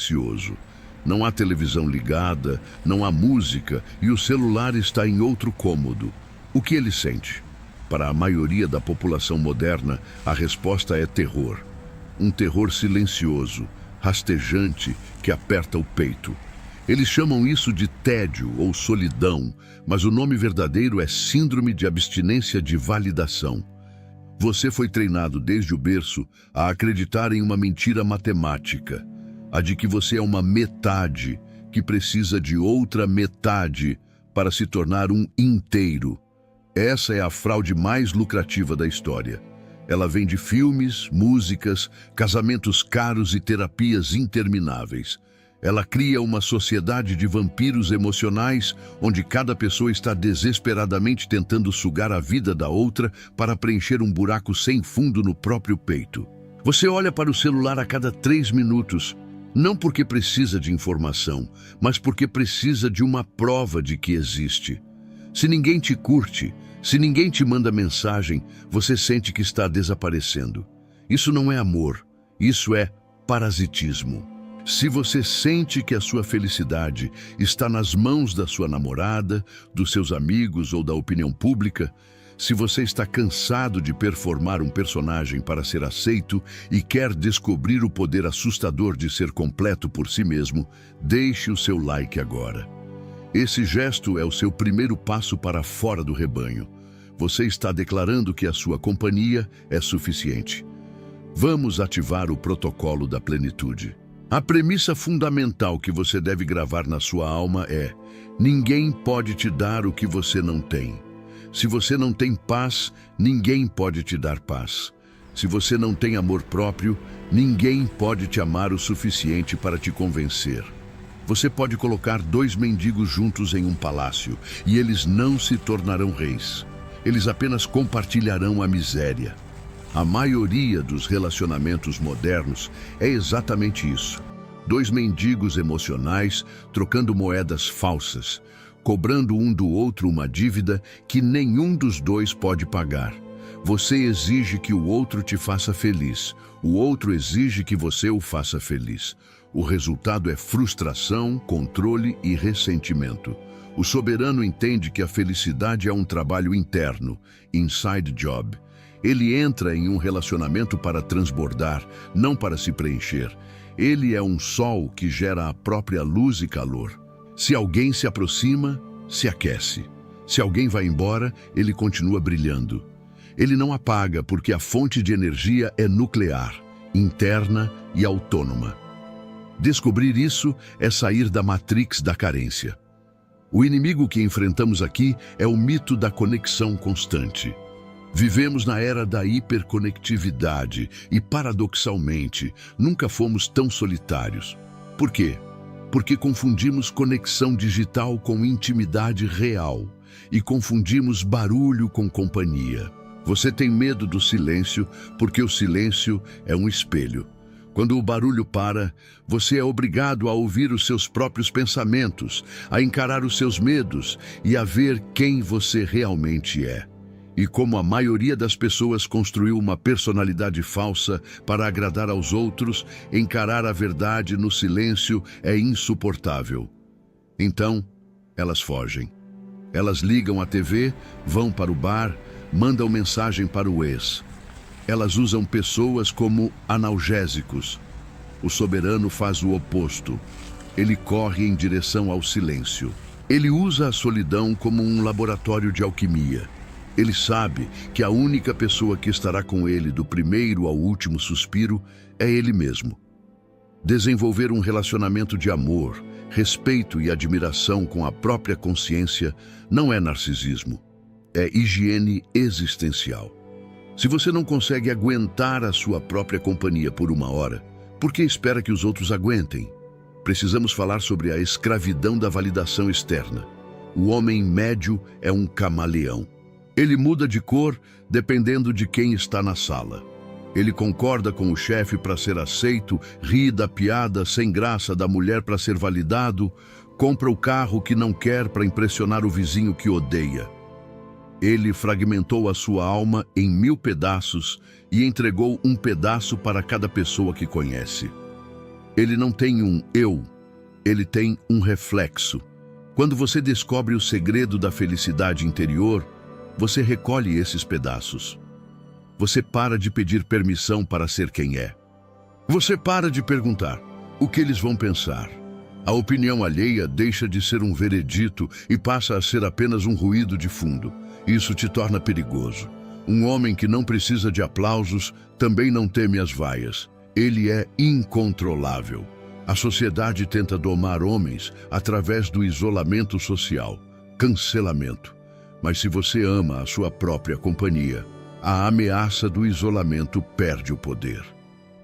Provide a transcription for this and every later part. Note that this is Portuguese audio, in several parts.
silencioso. Não há televisão ligada, não há música e o celular está em outro cômodo. O que ele sente? Para a maioria da população moderna, a resposta é terror. Um terror silencioso, rastejante, que aperta o peito. Eles chamam isso de tédio ou solidão, mas o nome verdadeiro é síndrome de abstinência de validação. Você foi treinado desde o berço a acreditar em uma mentira matemática, a de que você é uma metade que precisa de outra metade para se tornar um inteiro. Essa é a fraude mais lucrativa da história. Ela vem de filmes, músicas, casamentos caros e terapias intermináveis. Ela cria uma sociedade de vampiros emocionais, onde cada pessoa está desesperadamente tentando sugar a vida da outra para preencher um buraco sem fundo no próprio peito. Você olha para o celular a cada 3 minutos, não porque precisa de informação, mas porque precisa de uma prova de que existe. Se ninguém te curte, se ninguém te manda mensagem, você sente que está desaparecendo. Isso não é amor, isso é parasitismo. Se você sente que a sua felicidade está nas mãos da sua namorada, dos seus amigos ou da opinião pública, se você está cansado de performar um personagem para ser aceito e quer descobrir o poder assustador de ser completo por si mesmo, deixe o seu like agora. Esse gesto é o seu primeiro passo para fora do rebanho. Você está declarando que a sua companhia é suficiente. Vamos ativar o protocolo da plenitude. A premissa fundamental que você deve gravar na sua alma é: ninguém pode te dar o que você não tem. Se você não tem paz, ninguém pode te dar paz. Se você não tem amor próprio, ninguém pode te amar o suficiente para te convencer. Você pode colocar 2 mendigos juntos em um palácio e eles não se tornarão reis. Eles apenas compartilharão a miséria. A maioria dos relacionamentos modernos é exatamente isso. 2 mendigos emocionais trocando moedas falsas, cobrando um do outro uma dívida que nenhum dos dois pode pagar. Você exige que o outro te faça feliz, o outro exige que você o faça feliz. O resultado é frustração, controle e ressentimento. O soberano entende que a felicidade é um trabalho interno, inside job. Ele entra em um relacionamento para transbordar, não para se preencher. Ele é um sol que gera a própria luz e calor. Se alguém se aproxima, se aquece. Se alguém vai embora, ele continua brilhando. Ele não apaga porque a fonte de energia é nuclear, interna e autônoma. Descobrir isso é sair da matrix da carência. O inimigo que enfrentamos aqui é o mito da conexão constante. Vivemos na era da hiperconectividade e, paradoxalmente, nunca fomos tão solitários. Por quê? Porque confundimos conexão digital com intimidade real e confundimos barulho com companhia. Você tem medo do silêncio porque o silêncio é um espelho. Quando o barulho para, você é obrigado a ouvir os seus próprios pensamentos, a encarar os seus medos e a ver quem você realmente é. E como a maioria das pessoas construiu uma personalidade falsa para agradar aos outros, encarar a verdade no silêncio é insuportável. Então, elas fogem. Elas ligam a TV, vão para o bar, mandam mensagem para o ex. Elas usam pessoas como analgésicos. O soberano faz o oposto. Ele corre em direção ao silêncio. Ele usa a solidão como um laboratório de alquimia. Ele sabe que a única pessoa que estará com ele do primeiro ao último suspiro é ele mesmo. Desenvolver um relacionamento de amor, respeito e admiração com a própria consciência não é narcisismo, é higiene existencial. Se você não consegue aguentar a sua própria companhia por 1 hora, por que espera que os outros aguentem? Precisamos falar sobre a escravidão da validação externa. O homem médio é um camaleão. Ele muda de cor dependendo de quem está na sala. Ele concorda com o chefe para ser aceito, ri da piada sem graça da mulher para ser validado, compra o carro que não quer para impressionar o vizinho que odeia. Ele fragmentou a sua alma em 1000 pedaços e entregou um pedaço para cada pessoa que conhece. Ele não tem um eu, ele tem um reflexo. Quando você descobre o segredo da felicidade interior, você recolhe esses pedaços. Você para de pedir permissão para ser quem é. Você para de perguntar o que eles vão pensar. A opinião alheia deixa de ser um veredito e passa a ser apenas um ruído de fundo. Isso te torna perigoso. Um homem que não precisa de aplausos também não teme as vaias. Ele é incontrolável. A sociedade tenta domar homens através do isolamento social, cancelamento. Mas se você ama a sua própria companhia, a ameaça do isolamento perde o poder.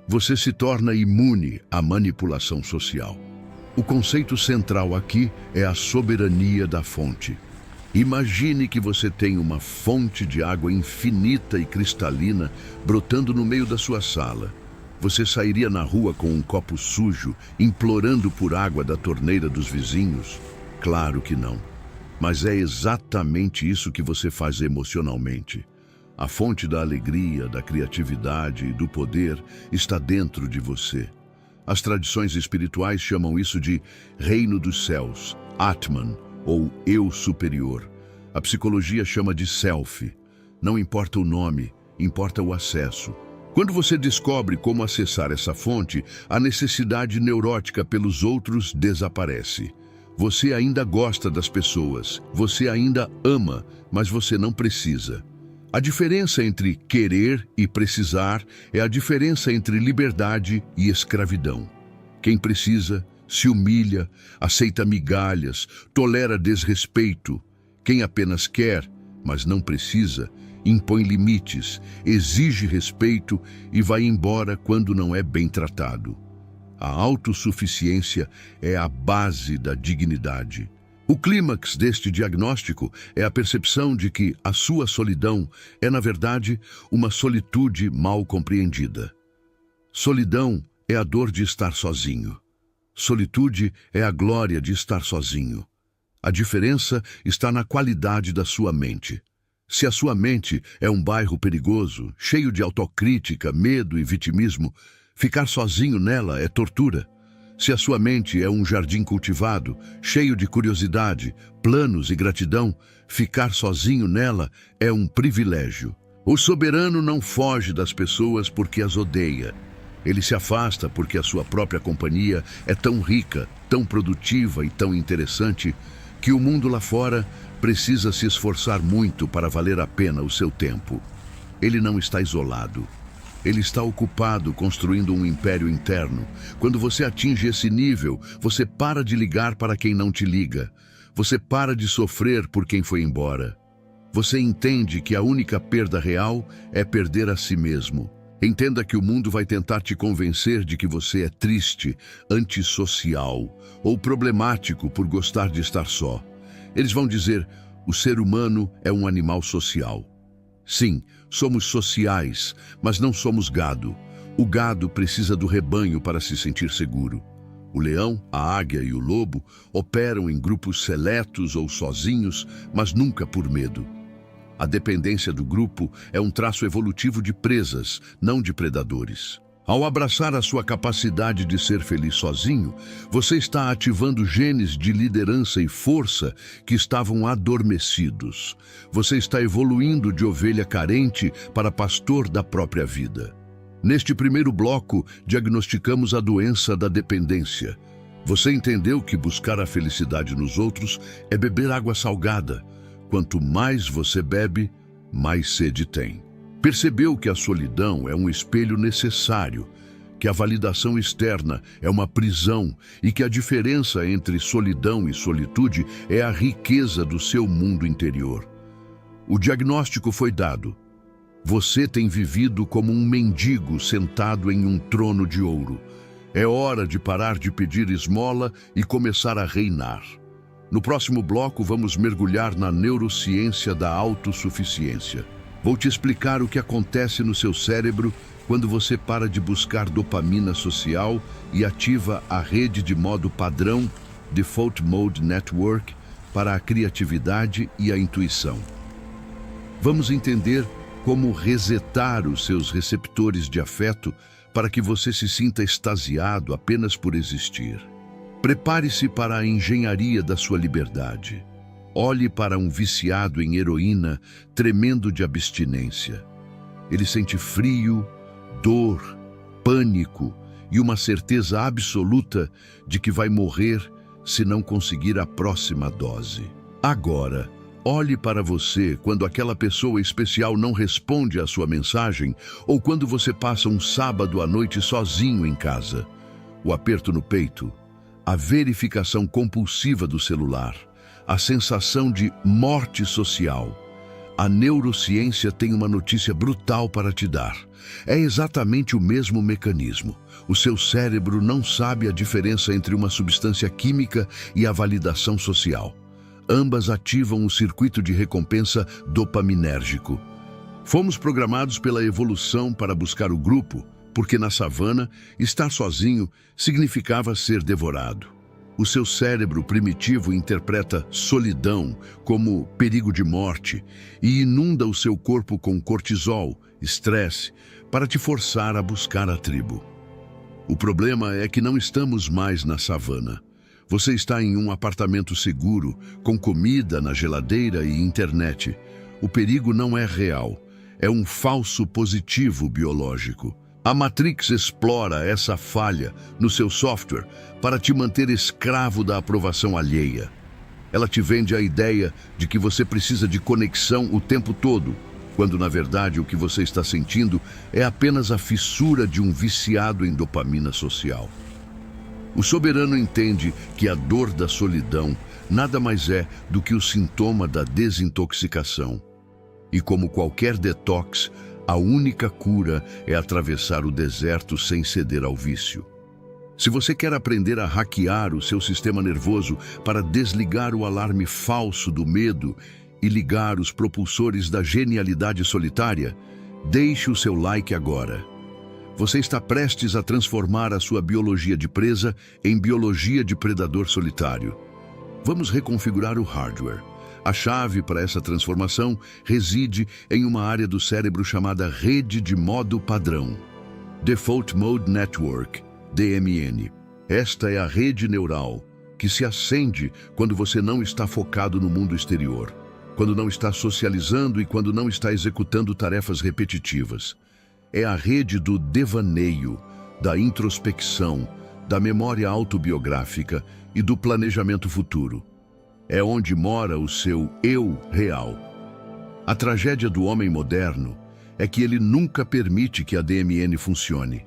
Você se torna imune à manipulação social. O conceito central aqui é a soberania da fonte. Imagine que você tem uma fonte de água infinita e cristalina brotando no meio da sua sala. Você sairia na rua com um copo sujo, implorando por água da torneira dos vizinhos? Claro que não. Mas é exatamente isso que você faz emocionalmente. A fonte da alegria, da criatividade e do poder está dentro de você. As tradições espirituais chamam isso de reino dos céus, Atman, ou eu superior. A psicologia chama de self. Não importa o nome, importa o acesso. Quando você descobre como acessar essa fonte, a necessidade neurótica pelos outros desaparece. Você ainda gosta das pessoas, você ainda ama, mas você não precisa. A diferença entre querer e precisar é a diferença entre liberdade e escravidão. Quem precisa, se humilha, aceita migalhas, tolera desrespeito. Quem apenas quer, mas não precisa, impõe limites, exige respeito e vai embora quando não é bem tratado. A autossuficiência é a base da dignidade. O clímax deste diagnóstico é a percepção de que a sua solidão é, na verdade, uma solitude mal compreendida. Solidão é a dor de estar sozinho. Solitude é a glória de estar sozinho. A diferença está na qualidade da sua mente. Se a sua mente é um bairro perigoso, cheio de autocrítica, medo e vitimismo, ficar sozinho nela é tortura. Se a sua mente é um jardim cultivado, cheio de curiosidade, planos e gratidão, ficar sozinho nela é um privilégio. O soberano não foge das pessoas porque as odeia. Ele se afasta porque a sua própria companhia é tão rica, tão produtiva e tão interessante que o mundo lá fora precisa se esforçar muito para valer a pena o seu tempo. Ele não está isolado. Ele está ocupado construindo um império interno. Quando você atinge esse nível, você para de ligar para quem não te liga. Você para de sofrer por quem foi embora. Você entende que a única perda real é perder a si mesmo. Entenda que o mundo vai tentar te convencer de que você é triste, antissocial ou problemático por gostar de estar só. Eles vão dizer: o ser humano é um animal social. Sim, somos sociais, mas não somos gado. O gado precisa do rebanho para se sentir seguro. O leão, a águia e o lobo operam em grupos seletos ou sozinhos, mas nunca por medo. A dependência do grupo é um traço evolutivo de presas, não de predadores. Ao abraçar a sua capacidade de ser feliz sozinho, você está ativando genes de liderança e força que estavam adormecidos. Você está evoluindo de ovelha carente para pastor da própria vida. Neste primeiro bloco, diagnosticamos a doença da dependência. Você entendeu que buscar a felicidade nos outros é beber água salgada. Quanto mais você bebe, mais sede tem. Percebeu que a solidão é um espelho necessário, que a validação externa é uma prisão e que a diferença entre solidão e solitude é a riqueza do seu mundo interior. O diagnóstico foi dado. Você tem vivido como um mendigo sentado em um trono de ouro. É hora de parar de pedir esmola e começar a reinar. No próximo bloco, vamos mergulhar na neurociência da autossuficiência. Vou te explicar o que acontece no seu cérebro quando você para de buscar dopamina social e ativa a rede de modo padrão, Default Mode Network, para a criatividade e a intuição. Vamos entender como resetar os seus receptores de afeto para que você se sinta extasiado apenas por existir. Prepare-se para a engenharia da sua liberdade. Olhe para um viciado em heroína, tremendo de abstinência. Ele sente frio, dor, pânico e uma certeza absoluta de que vai morrer se não conseguir a próxima dose. Agora, olhe para você quando aquela pessoa especial não responde à sua mensagem ou quando você passa um sábado à noite sozinho em casa. O aperto no peito, a verificação compulsiva do celular, a sensação de morte social. A neurociência tem uma notícia brutal para te dar. É exatamente o mesmo mecanismo. O seu cérebro não sabe a diferença entre uma substância química e a validação social. Ambas ativam o circuito de recompensa dopaminérgico. Fomos programados pela evolução para buscar o grupo, porque na savana, estar sozinho significava ser devorado. O seu cérebro primitivo interpreta solidão como perigo de morte e inunda o seu corpo com cortisol, estresse, para te forçar a buscar a tribo. O problema é que não estamos mais na savana. Você está em um apartamento seguro, com comida na geladeira e internet. O perigo não é real, é um falso positivo biológico. A Matrix explora essa falha no seu software para te manter escravo da aprovação alheia. Ela te vende a ideia de que você precisa de conexão o tempo todo, quando na verdade o que você está sentindo é apenas a fissura de um viciado em dopamina social. O soberano entende que a dor da solidão nada mais é do que o sintoma da desintoxicação. E como qualquer detox, a única cura é atravessar o deserto sem ceder ao vício. Se você quer aprender a hackear o seu sistema nervoso para desligar o alarme falso do medo e ligar os propulsores da genialidade solitária, deixe o seu like agora. Você está prestes a transformar a sua biologia de presa em biologia de predador solitário. Vamos reconfigurar o hardware. A chave para essa transformação reside em uma área do cérebro chamada rede de modo padrão, Default Mode Network, DMN. Esta é a rede neural que se acende quando você não está focado no mundo exterior, quando não está socializando e quando não está executando tarefas repetitivas. É a rede do devaneio, da introspecção, da memória autobiográfica e do planejamento futuro. É onde mora o seu eu real. A tragédia do homem moderno é que ele nunca permite que a DMN funcione.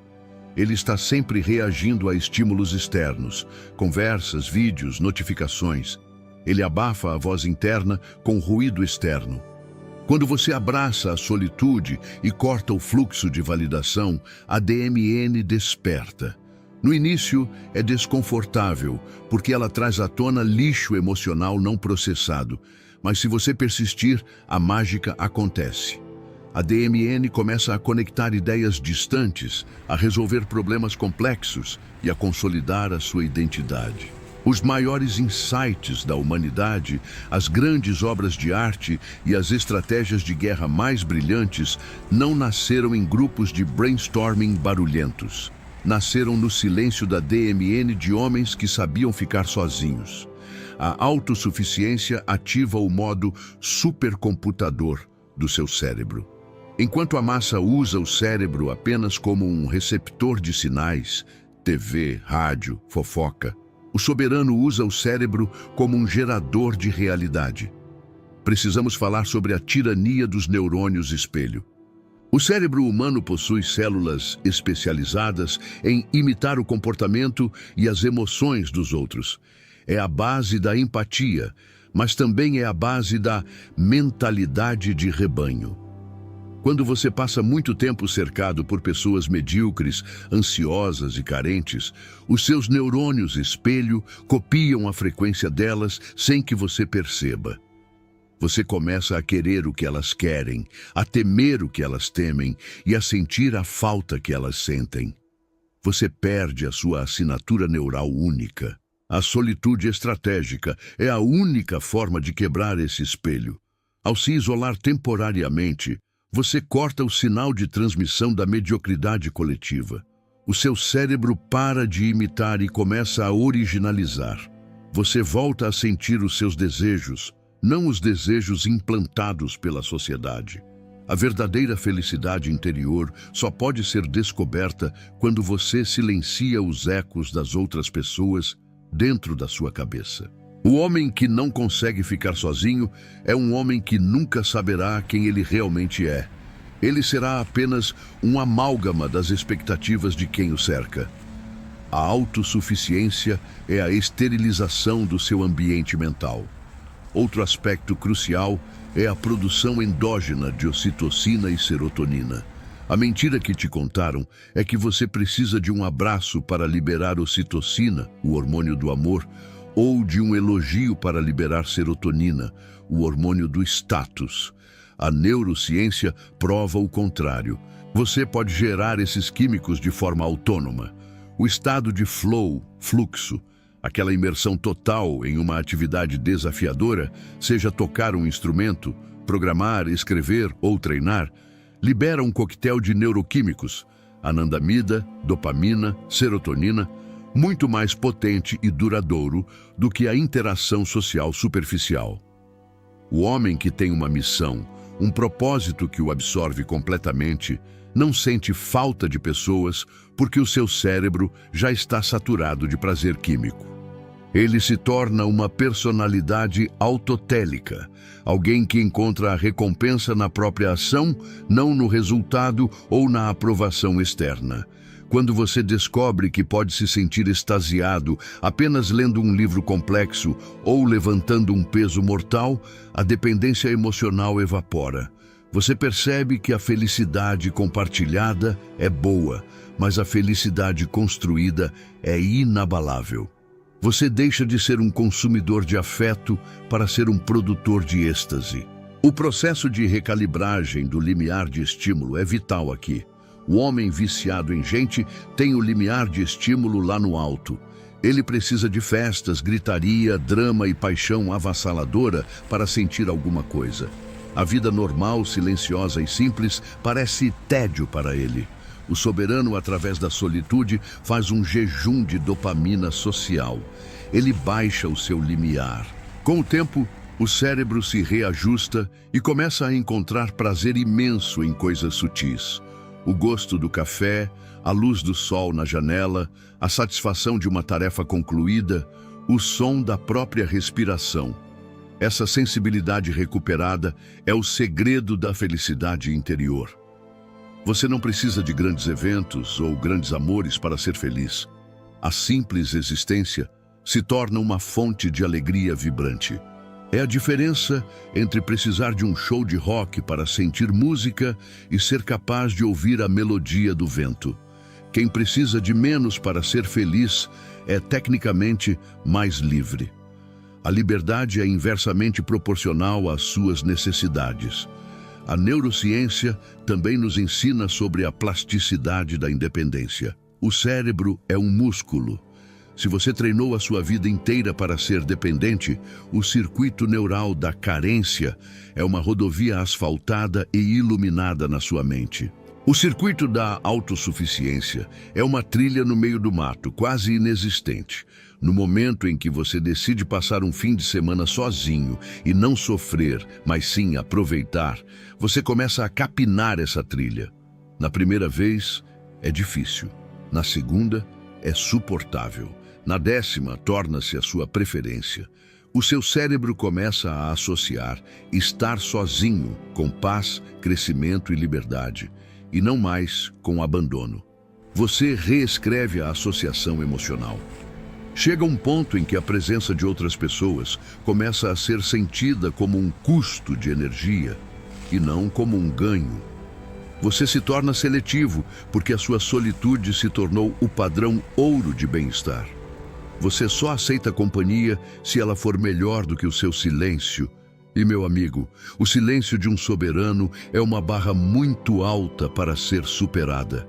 Ele está sempre reagindo a estímulos externos, conversas, vídeos, notificações. Ele abafa a voz interna com ruído externo. Quando você abraça a solitude e corta o fluxo de validação, a DMN desperta. No início, é desconfortável, porque ela traz à tona lixo emocional não processado. Mas se você persistir, a mágica acontece. A DMN começa a conectar ideias distantes, a resolver problemas complexos e a consolidar a sua identidade. Os maiores insights da humanidade, as grandes obras de arte e as estratégias de guerra mais brilhantes não nasceram em grupos de brainstorming barulhentos. Nasceram no silêncio da DMN de homens que sabiam ficar sozinhos. A autossuficiência ativa o modo supercomputador do seu cérebro. Enquanto a massa usa o cérebro apenas como um receptor de sinais, TV, rádio, fofoca, o soberano usa o cérebro como um gerador de realidade. Precisamos falar sobre a tirania dos neurônios espelho. O cérebro humano possui células especializadas em imitar o comportamento e as emoções dos outros. É a base da empatia, mas também é a base da mentalidade de rebanho. Quando você passa muito tempo cercado por pessoas medíocres, ansiosas e carentes, os seus neurônios espelho copiam a frequência delas sem que você perceba. Você começa a querer o que elas querem, a temer o que elas temem e a sentir a falta que elas sentem. Você perde a sua assinatura neural única. A solitude estratégica é a única forma de quebrar esse espelho. Ao se isolar temporariamente, você corta o sinal de transmissão da mediocridade coletiva. O seu cérebro para de imitar e começa a originalizar. Você volta a sentir os seus desejos, não os desejos implantados pela sociedade. A verdadeira felicidade interior só pode ser descoberta quando você silencia os ecos das outras pessoas dentro da sua cabeça. O homem que não consegue ficar sozinho é um homem que nunca saberá quem ele realmente é. Ele será apenas um amálgama das expectativas de quem o cerca. A autossuficiência é a esterilização do seu ambiente mental. Outro aspecto crucial é a produção endógena de ocitocina e serotonina. A mentira que te contaram é que você precisa de um abraço para liberar ocitocina, o hormônio do amor, ou de um elogio para liberar serotonina, o hormônio do status. A neurociência prova o contrário. Você pode gerar esses químicos de forma autônoma. O estado de flow, fluxo, aquela imersão total em uma atividade desafiadora, seja tocar um instrumento, programar, escrever ou treinar, libera um coquetel de neuroquímicos, anandamida, dopamina, serotonina, muito mais potente e duradouro do que a interação social superficial. O homem que tem uma missão, um propósito que o absorve completamente, não sente falta de pessoas porque o seu cérebro já está saturado de prazer químico. Ele se torna uma personalidade autotélica, alguém que encontra a recompensa na própria ação, não no resultado ou na aprovação externa. Quando você descobre que pode se sentir extasiado apenas lendo um livro complexo ou levantando um peso mortal, a dependência emocional evapora. Você percebe que a felicidade compartilhada é boa, mas a felicidade construída é inabalável. Você deixa de ser um consumidor de afeto para ser um produtor de êxtase. O processo de recalibragem do limiar de estímulo é vital aqui. O homem viciado em gente tem o limiar de estímulo lá no alto. Ele precisa de festas, gritaria, drama e paixão avassaladora para sentir alguma coisa. A vida normal, silenciosa e simples parece tédio para ele. O soberano, através da solitude, faz um jejum de dopamina social. Ele baixa o seu limiar. Com o tempo, o cérebro se reajusta e começa a encontrar prazer imenso em coisas sutis. O gosto do café, a luz do sol na janela, a satisfação de uma tarefa concluída, o som da própria respiração. Essa sensibilidade recuperada é o segredo da felicidade interior. Você não precisa de grandes eventos ou grandes amores para ser feliz. A simples existência se torna uma fonte de alegria vibrante. É a diferença entre precisar de um show de rock para sentir música e ser capaz de ouvir a melodia do vento. Quem precisa de menos para ser feliz é tecnicamente mais livre. A liberdade é inversamente proporcional às suas necessidades. A neurociência também nos ensina sobre a plasticidade da independência. O cérebro é um músculo. Se você treinou a sua vida inteira para ser dependente, o circuito neural da carência é uma rodovia asfaltada e iluminada na sua mente. O circuito da autossuficiência é uma trilha no meio do mato, quase inexistente. No momento em que você decide passar um fim de semana sozinho e não sofrer, mas sim aproveitar, você começa a capinar essa trilha. Na primeira vez, é difícil. Na segunda, é suportável. Na 10ª, torna-se a sua preferência. O seu cérebro começa a associar estar sozinho com paz, crescimento e liberdade, e não mais com abandono. Você reescreve a associação emocional. Chega um ponto em que a presença de outras pessoas começa a ser sentida como um custo de energia e não como um ganho. Você se torna seletivo porque a sua solitude se tornou o padrão ouro de bem-estar. Você só aceita a companhia se ela for melhor do que o seu silêncio. E, meu amigo, o silêncio de um soberano é uma barra muito alta para ser superada.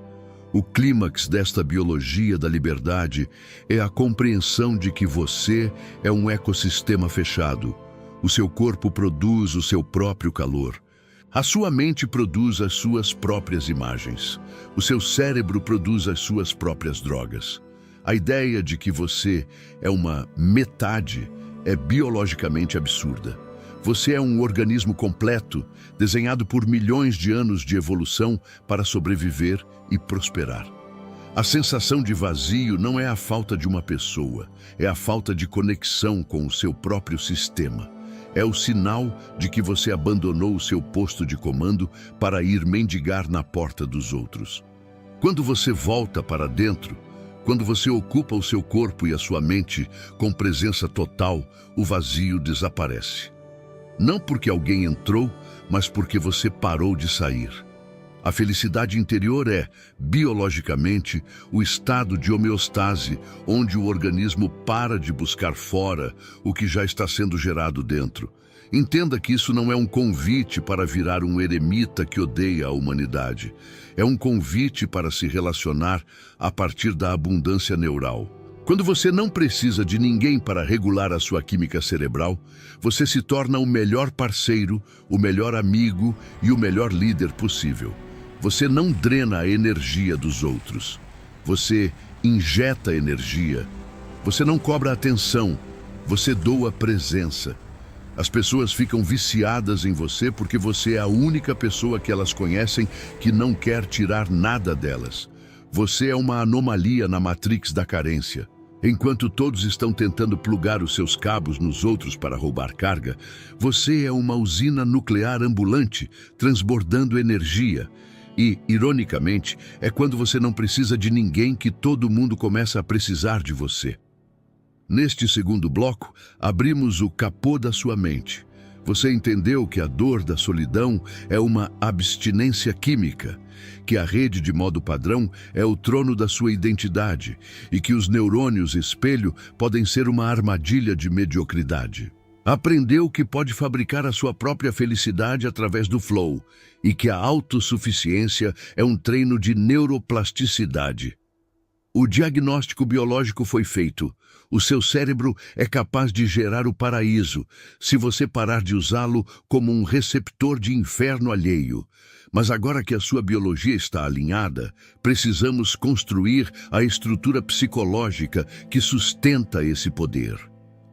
O clímax desta biologia da liberdade é a compreensão de que você é um ecossistema fechado. O seu corpo produz o seu próprio calor. A sua mente produz as suas próprias imagens. O seu cérebro produz as suas próprias drogas. A ideia de que você é uma metade é biologicamente absurda. Você é um organismo completo, desenhado por milhões de anos de evolução para sobreviver e prosperar. A sensação de vazio não é a falta de uma pessoa, é a falta de conexão com o seu próprio sistema. É o sinal de que você abandonou o seu posto de comando para ir mendigar na porta dos outros. Quando você volta para dentro, quando você ocupa o seu corpo e a sua mente com presença total, o vazio desaparece. Não porque alguém entrou, mas porque você parou de sair. A felicidade interior é, biologicamente, o estado de homeostase, onde o organismo para de buscar fora o que já está sendo gerado dentro. Entenda que isso não é um convite para virar um eremita que odeia a humanidade. É um convite para se relacionar a partir da abundância neural. Quando você não precisa de ninguém para regular a sua química cerebral, você se torna o melhor parceiro, o melhor amigo e o melhor líder possível. Você não drena a energia dos outros. Você injeta energia. Você não cobra atenção. Você doa presença. As pessoas ficam viciadas em você porque você é a única pessoa que elas conhecem que não quer tirar nada delas. Você é uma anomalia na matrix da carência. Enquanto todos estão tentando plugar os seus cabos nos outros para roubar carga, você é uma usina nuclear ambulante, transbordando energia. E, ironicamente, é quando você não precisa de ninguém que todo mundo começa a precisar de você. Neste segundo bloco, abrimos o capô da sua mente. Você entendeu que a dor da solidão é uma abstinência química, que a rede de modo padrão é o trono da sua identidade e que os neurônios espelho podem ser uma armadilha de mediocridade. Aprendeu que pode fabricar a sua própria felicidade através do flow e que a autossuficiência é um treino de neuroplasticidade. O diagnóstico biológico foi feito. O seu cérebro é capaz de gerar o paraíso, se você parar de usá-lo como um receptor de inferno alheio. Mas agora que a sua biologia está alinhada, precisamos construir a estrutura psicológica que sustenta esse poder.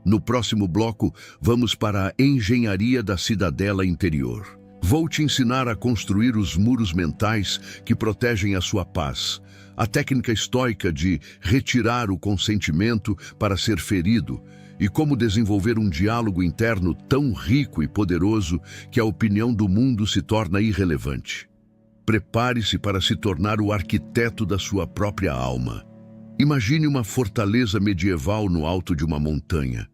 No próximo bloco, vamos para a engenharia da cidadela interior. Vou te ensinar a construir os muros mentais que protegem a sua paz. A técnica estoica de retirar o consentimento para ser ferido e como desenvolver um diálogo interno tão rico e poderoso que a opinião do mundo se torna irrelevante. Prepare-se para se tornar o arquiteto da sua própria alma. Imagine uma fortaleza medieval no alto de uma montanha.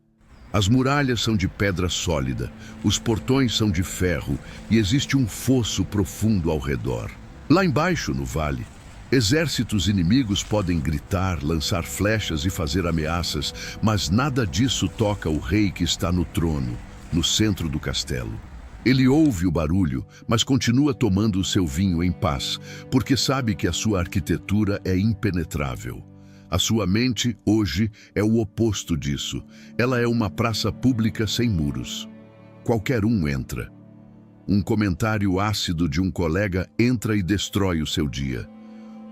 As muralhas são de pedra sólida, os portões são de ferro e existe um fosso profundo ao redor. Lá embaixo, no vale, exércitos inimigos podem gritar, lançar flechas e fazer ameaças, mas nada disso toca o rei que está no trono, no centro do castelo. Ele ouve o barulho, mas continua tomando o seu vinho em paz, porque sabe que a sua arquitetura é impenetrável. A sua mente, hoje, é o oposto disso. Ela é uma praça pública sem muros. Qualquer um entra. Um comentário ácido de um colega entra e destrói o seu dia.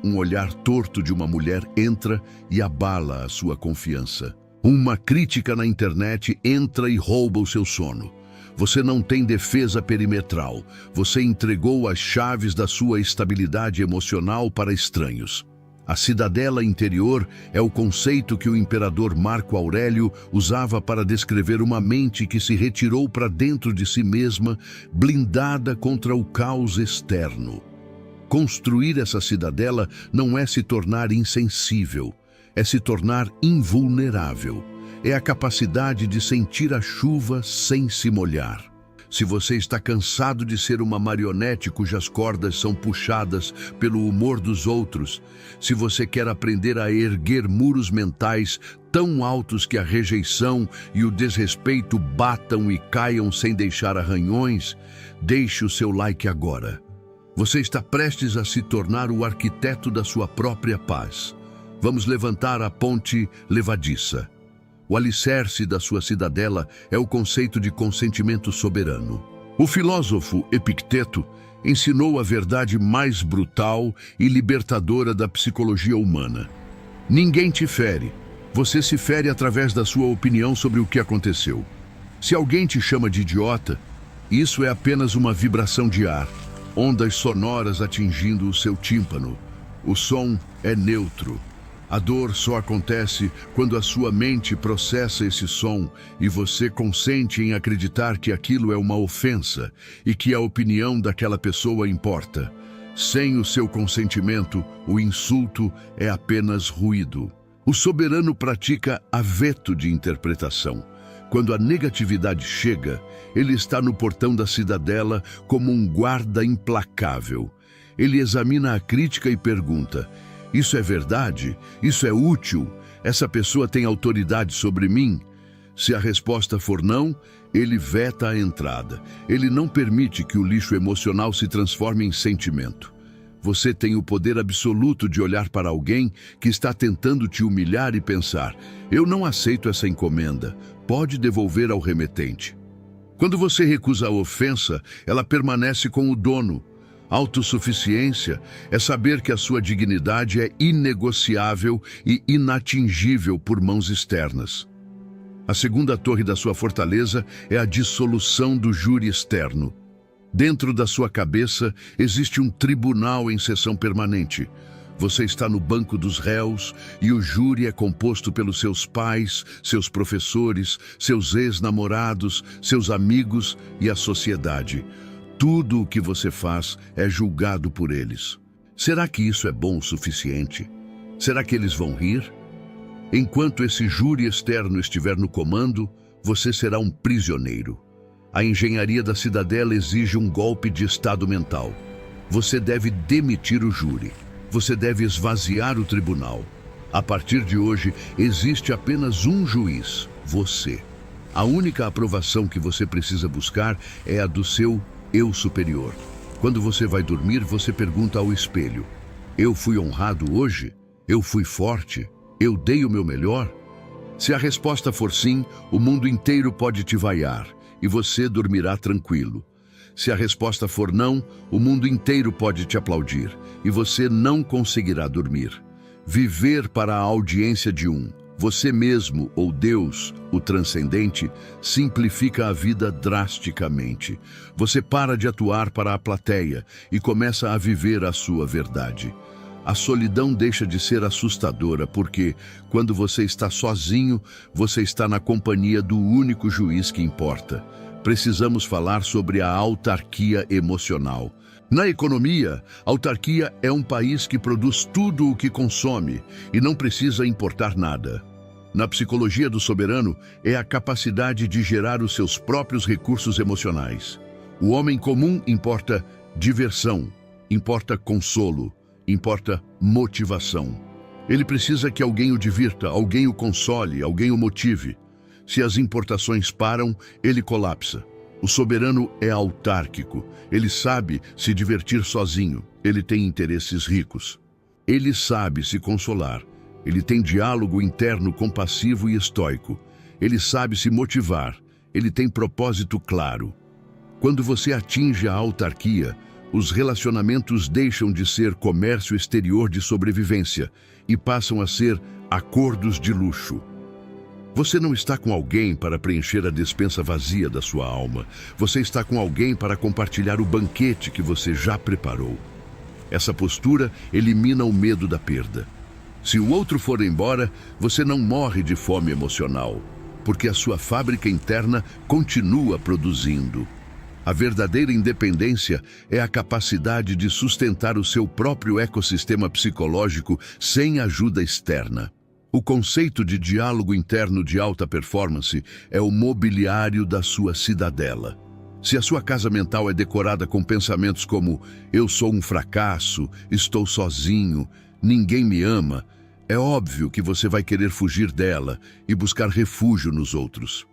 Um olhar torto de uma mulher entra e abala a sua confiança. Uma crítica na internet entra e rouba o seu sono. Você não tem defesa perimetral. Você entregou as chaves da sua estabilidade emocional para estranhos. A cidadela interior é o conceito que o imperador Marco Aurélio usava para descrever uma mente que se retirou para dentro de si mesma, blindada contra o caos externo. Construir essa cidadela não é se tornar insensível, é se tornar invulnerável. É a capacidade de sentir a chuva sem se molhar. Se você está cansado de ser uma marionete cujas cordas são puxadas pelo humor dos outros, se você quer aprender a erguer muros mentais tão altos que a rejeição e o desrespeito batam e caiam sem deixar arranhões, deixe o seu like agora. Você está prestes a se tornar o arquiteto da sua própria paz. Vamos levantar a ponte levadiça. O alicerce da sua cidadela é o conceito de consentimento soberano. O filósofo Epicteto ensinou a verdade mais brutal e libertadora da psicologia humana. Ninguém te fere. Você se fere através da sua opinião sobre o que aconteceu. Se alguém te chama de idiota, isso é apenas uma vibração de ar, ondas sonoras atingindo o seu tímpano. O som é neutro. A dor só acontece quando a sua mente processa esse som e você consente em acreditar que aquilo é uma ofensa e que a opinião daquela pessoa importa. Sem o seu consentimento, o insulto é apenas ruído. O soberano pratica aveto de interpretação. Quando a negatividade chega, ele está no portão da cidadela como um guarda implacável. Ele examina a crítica e pergunta: isso é verdade? Isso é útil? Essa pessoa tem autoridade sobre mim? Se a resposta for não, ele veta a entrada. Ele não permite que o lixo emocional se transforme em sentimento. Você tem o poder absoluto de olhar para alguém que está tentando te humilhar e pensar: eu não aceito essa encomenda, pode devolver ao remetente. Quando você recusa a ofensa, ela permanece com o dono. Autossuficiência é saber que a sua dignidade é inegociável e inatingível por mãos externas. A segunda torre da sua fortaleza é a dissolução do júri externo. Dentro da sua cabeça existe um tribunal em sessão permanente. Você está no banco dos réus e o júri é composto pelos seus pais, seus professores, seus ex-namorados, seus amigos e a sociedade. Tudo o que você faz é julgado por eles. Será que isso é bom o suficiente? Será que eles vão rir? Enquanto esse júri externo estiver no comando, você será um prisioneiro. A engenharia da cidadela exige um golpe de estado mental. Você deve demitir o júri. Você deve esvaziar o tribunal. A partir de hoje, existe apenas um juiz, você. A única aprovação que você precisa buscar é a do seu eu superior. Quando você vai dormir, você pergunta ao espelho: eu fui honrado hoje? Eu fui forte? Eu dei o meu melhor? Se a resposta for sim, o mundo inteiro pode te vaiar e você dormirá tranquilo. Se a resposta for não, o mundo inteiro pode te aplaudir e você não conseguirá dormir. Viver para a audiência de um, você mesmo ou Deus, o transcendente, simplifica a vida drasticamente. Você para de atuar para a plateia e começa a viver a sua verdade. A solidão deixa de ser assustadora porque, quando você está sozinho, você está na companhia do único juiz que importa. Precisamos falar sobre a autarquia emocional. Na economia, a autarquia é um país que produz tudo o que consome e não precisa importar nada. Na psicologia do soberano, é a capacidade de gerar os seus próprios recursos emocionais. O homem comum importa diversão, importa consolo, importa motivação. Ele precisa que alguém o divirta, alguém o console, alguém o motive. Se as importações param, ele colapsa. O soberano é autárquico. Ele sabe se divertir sozinho. Ele tem interesses ricos. Ele sabe se consolar. Ele tem diálogo interno compassivo e estoico. Ele sabe se motivar. Ele tem propósito claro. Quando você atinge a autarquia, os relacionamentos deixam de ser comércio exterior de sobrevivência e passam a ser acordos de luxo. Você não está com alguém para preencher a despensa vazia da sua alma. Você está com alguém para compartilhar o banquete que você já preparou. Essa postura elimina o medo da perda. Se o outro for embora, você não morre de fome emocional, porque a sua fábrica interna continua produzindo. A verdadeira independência é a capacidade de sustentar o seu próprio ecossistema psicológico sem ajuda externa. O conceito de diálogo interno de alta performance é o mobiliário da sua cidadela. Se a sua casa mental é decorada com pensamentos como eu sou um fracasso, estou sozinho, ninguém me ama, é óbvio que você vai querer fugir dela e buscar refúgio nos outros.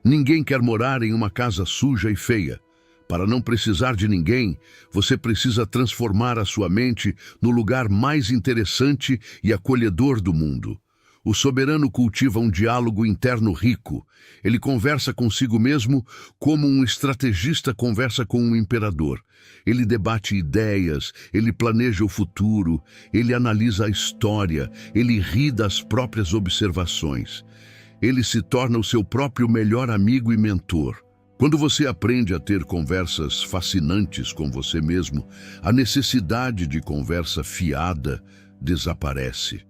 Ninguém quer morar em uma casa suja e feia. Para não precisar de ninguém, você precisa transformar a sua mente no lugar mais interessante e acolhedor do mundo. O soberano cultiva um diálogo interno rico. Ele conversa consigo mesmo como um estrategista conversa com um imperador. Ele debate ideias, ele planeja o futuro, ele analisa a história, ele ri das próprias observações. Ele se torna o seu próprio melhor amigo e mentor. Quando você aprende a ter conversas fascinantes com você mesmo, a necessidade de conversa fiada desaparece.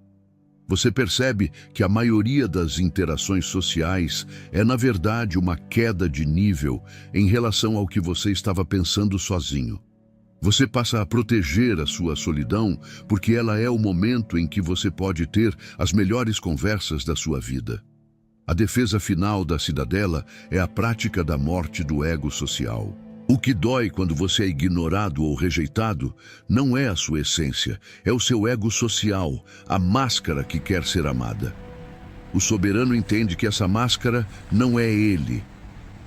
Você percebe que a maioria das interações sociais é, na verdade, uma queda de nível em relação ao que você estava pensando sozinho. Você passa a proteger a sua solidão porque ela é o momento em que você pode ter as melhores conversas da sua vida. A defesa final da cidadela é a prática da morte do ego social. O que dói quando você é ignorado ou rejeitado não é a sua essência, é o seu ego social, a máscara que quer ser amada. O soberano entende que essa máscara não é ele.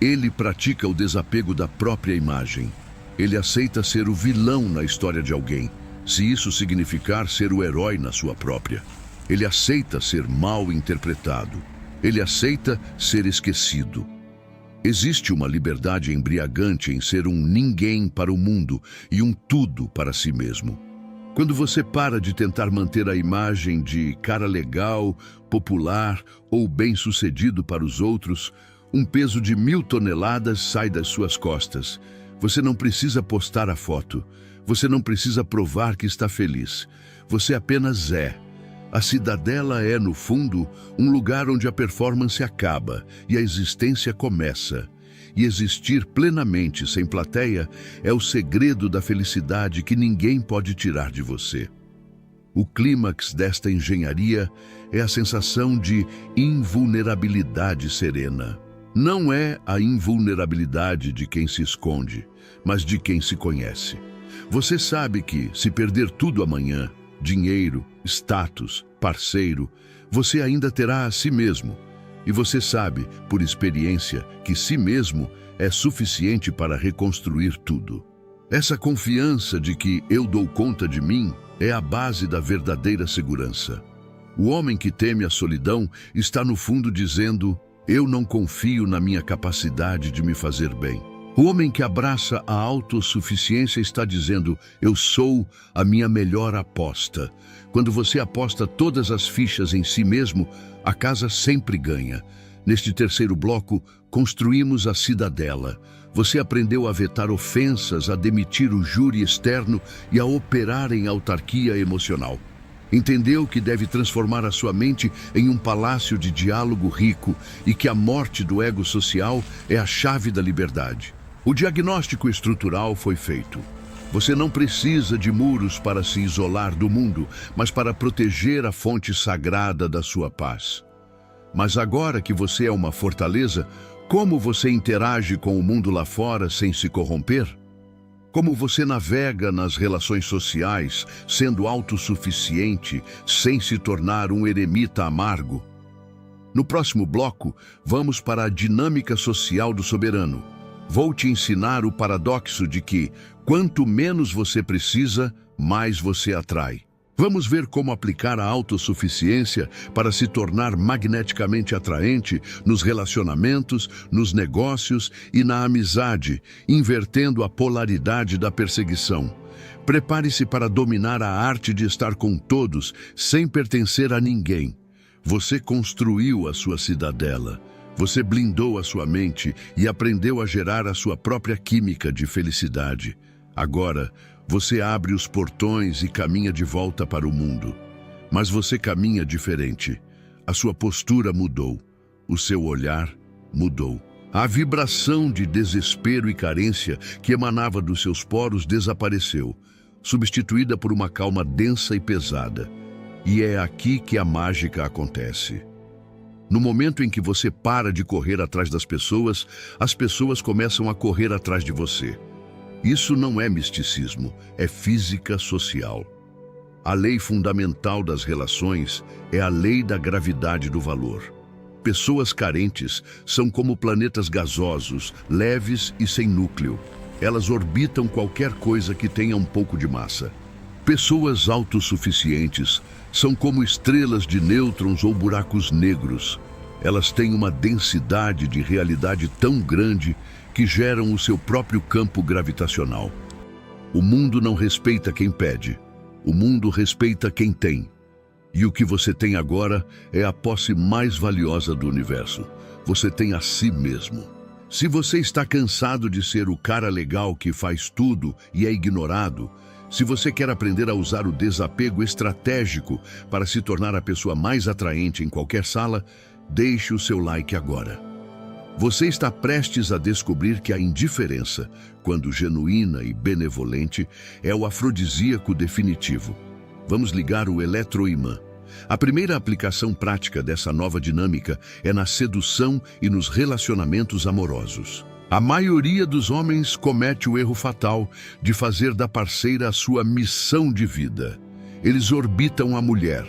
Ele pratica o desapego da própria imagem. Ele aceita ser o vilão na história de alguém, se isso significar ser o herói na sua própria. Ele aceita ser mal interpretado. Ele aceita ser esquecido. Existe uma liberdade embriagante em ser um ninguém para o mundo e um tudo para si mesmo. Quando você para de tentar manter a imagem de cara legal, popular ou bem-sucedido para os outros, um peso de 1000 toneladas sai das suas costas. Você não precisa postar a foto. Você não precisa provar que está feliz. Você apenas é. A cidadela é, no fundo, um lugar onde a performance acaba e a existência começa. E existir plenamente sem plateia é o segredo da felicidade que ninguém pode tirar de você. O clímax desta engenharia é a sensação de invulnerabilidade serena. Não é a invulnerabilidade de quem se esconde, mas de quem se conhece. Você sabe que, se perder tudo amanhã, dinheiro, status, parceiro, você ainda terá a si mesmo. E você sabe, por experiência, que si mesmo é suficiente para reconstruir tudo. Essa confiança de que eu dou conta de mim é a base da verdadeira segurança. O homem que teme a solidão está no fundo dizendo: eu não confio na minha capacidade de me fazer bem. O homem que abraça a autossuficiência está dizendo: eu sou a minha melhor aposta. Quando você aposta todas as fichas em si mesmo, a casa sempre ganha. Neste terceiro bloco, construímos a cidadela. Você aprendeu a vetar ofensas, a demitir o júri externo e a operar em autarquia emocional. Entendeu que deve transformar a sua mente em um palácio de diálogo rico e que a morte do ego social é a chave da liberdade. O diagnóstico estrutural foi feito. Você não precisa de muros para se isolar do mundo, mas para proteger a fonte sagrada da sua paz. Mas agora que você é uma fortaleza, como você interage com o mundo lá fora sem se corromper? Como você navega nas relações sociais, sendo autossuficiente, sem se tornar um eremita amargo? No próximo bloco, vamos para a dinâmica social do soberano. Vou te ensinar o paradoxo de que, quanto menos você precisa, mais você atrai. Vamos ver como aplicar a autossuficiência para se tornar magneticamente atraente nos relacionamentos, nos negócios e na amizade, invertendo a polaridade da perseguição. Prepare-se para dominar a arte de estar com todos, sem pertencer a ninguém. Você construiu a sua cidadela. Você blindou a sua mente e aprendeu a gerar a sua própria química de felicidade. Agora, você abre os portões e caminha de volta para o mundo. Mas você caminha diferente. A sua postura mudou. O seu olhar mudou. A vibração de desespero e carência que emanava dos seus poros desapareceu, substituída por uma calma densa e pesada. E é aqui que a mágica acontece. No momento em que você para de correr atrás das pessoas, as pessoas começam a correr atrás de você. Isso não é misticismo, é física social. A lei fundamental das relações é a lei da gravidade do valor. Pessoas carentes são como planetas gasosos, leves e sem núcleo. Elas orbitam qualquer coisa que tenha um pouco de massa. Pessoas autossuficientes São como estrelas de nêutrons ou buracos negros. Elas têm uma densidade de realidade tão grande que geram o seu próprio campo gravitacional. O mundo não respeita quem pede. O mundo respeita quem tem. E o que você tem agora é a posse mais valiosa do universo. Você tem a si mesmo. Se você está cansado de ser o cara legal que faz tudo e é ignorado, se você quer aprender a usar o desapego estratégico para se tornar a pessoa mais atraente em qualquer sala, deixe o seu like agora. Você está prestes a descobrir que a indiferença, quando genuína e benevolente, é o afrodisíaco definitivo. Vamos ligar o eletroimã. A primeira aplicação prática dessa nova dinâmica é na sedução e nos relacionamentos amorosos. A maioria dos homens comete o erro fatal de fazer da parceira a sua missão de vida. Eles orbitam a mulher.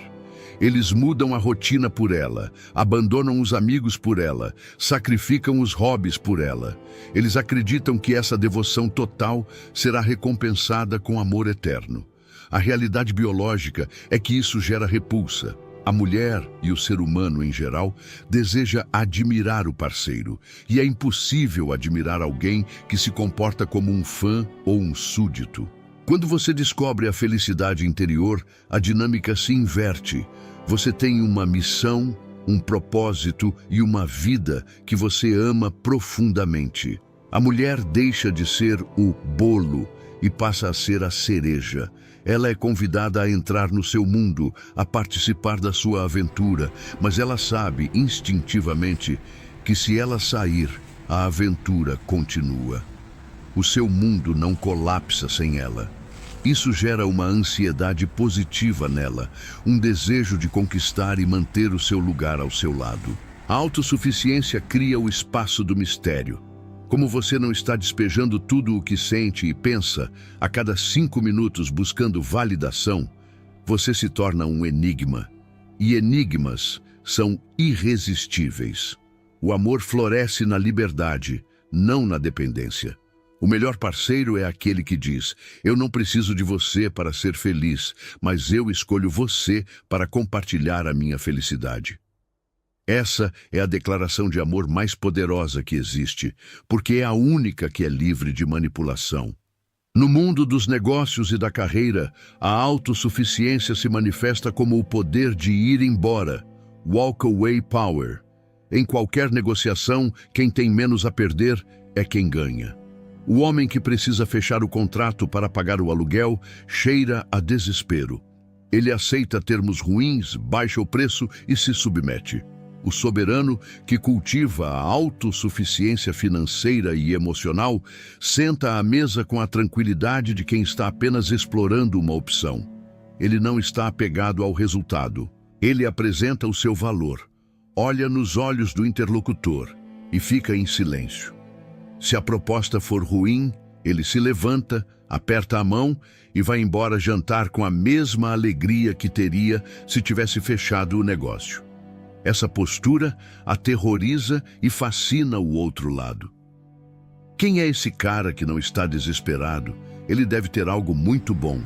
Eles mudam a rotina por ela, abandonam os amigos por ela, sacrificam os hobbies por ela. Eles acreditam que essa devoção total será recompensada com amor eterno. A realidade biológica é que isso gera repulsa. A mulher e o ser humano em geral deseja admirar o parceiro, e é impossível admirar alguém que se comporta como um fã ou um súdito. Quando você descobre a felicidade interior, a dinâmica se inverte. Você tem uma missão, um propósito e uma vida que você ama profundamente. A mulher deixa de ser o bolo e passa a ser a cereja. Ela é convidada a entrar no seu mundo, a participar da sua aventura, mas ela sabe instintivamente que se ela sair, a aventura continua. O seu mundo não colapsa sem ela. Isso gera uma ansiedade positiva nela, um desejo de conquistar e manter o seu lugar ao seu lado. A autossuficiência cria o espaço do mistério. Como você não está despejando tudo o que sente e pensa a cada 5 minutos buscando validação, você se torna um enigma. E enigmas são irresistíveis. O amor floresce na liberdade, não na dependência. O melhor parceiro é aquele que diz: eu não preciso de você para ser feliz, mas eu escolho você para compartilhar a minha felicidade. Essa é a declaração de amor mais poderosa que existe, porque é a única que é livre de manipulação. No mundo dos negócios e da carreira, a autossuficiência se manifesta como o poder de ir embora, walk away power. Em qualquer negociação, quem tem menos a perder é quem ganha. O homem que precisa fechar o contrato para pagar o aluguel cheira a desespero. Ele aceita termos ruins, baixa o preço e se submete. O soberano, que cultiva a autossuficiência financeira e emocional, senta à mesa com a tranquilidade de quem está apenas explorando uma opção. Ele não está apegado ao resultado. Ele apresenta o seu valor, olha nos olhos do interlocutor e fica em silêncio. Se a proposta for ruim, ele se levanta, aperta a mão e vai embora jantar com a mesma alegria que teria se tivesse fechado o negócio. Essa postura aterroriza e fascina o outro lado. Quem é esse cara que não está desesperado? Ele deve ter algo muito bom.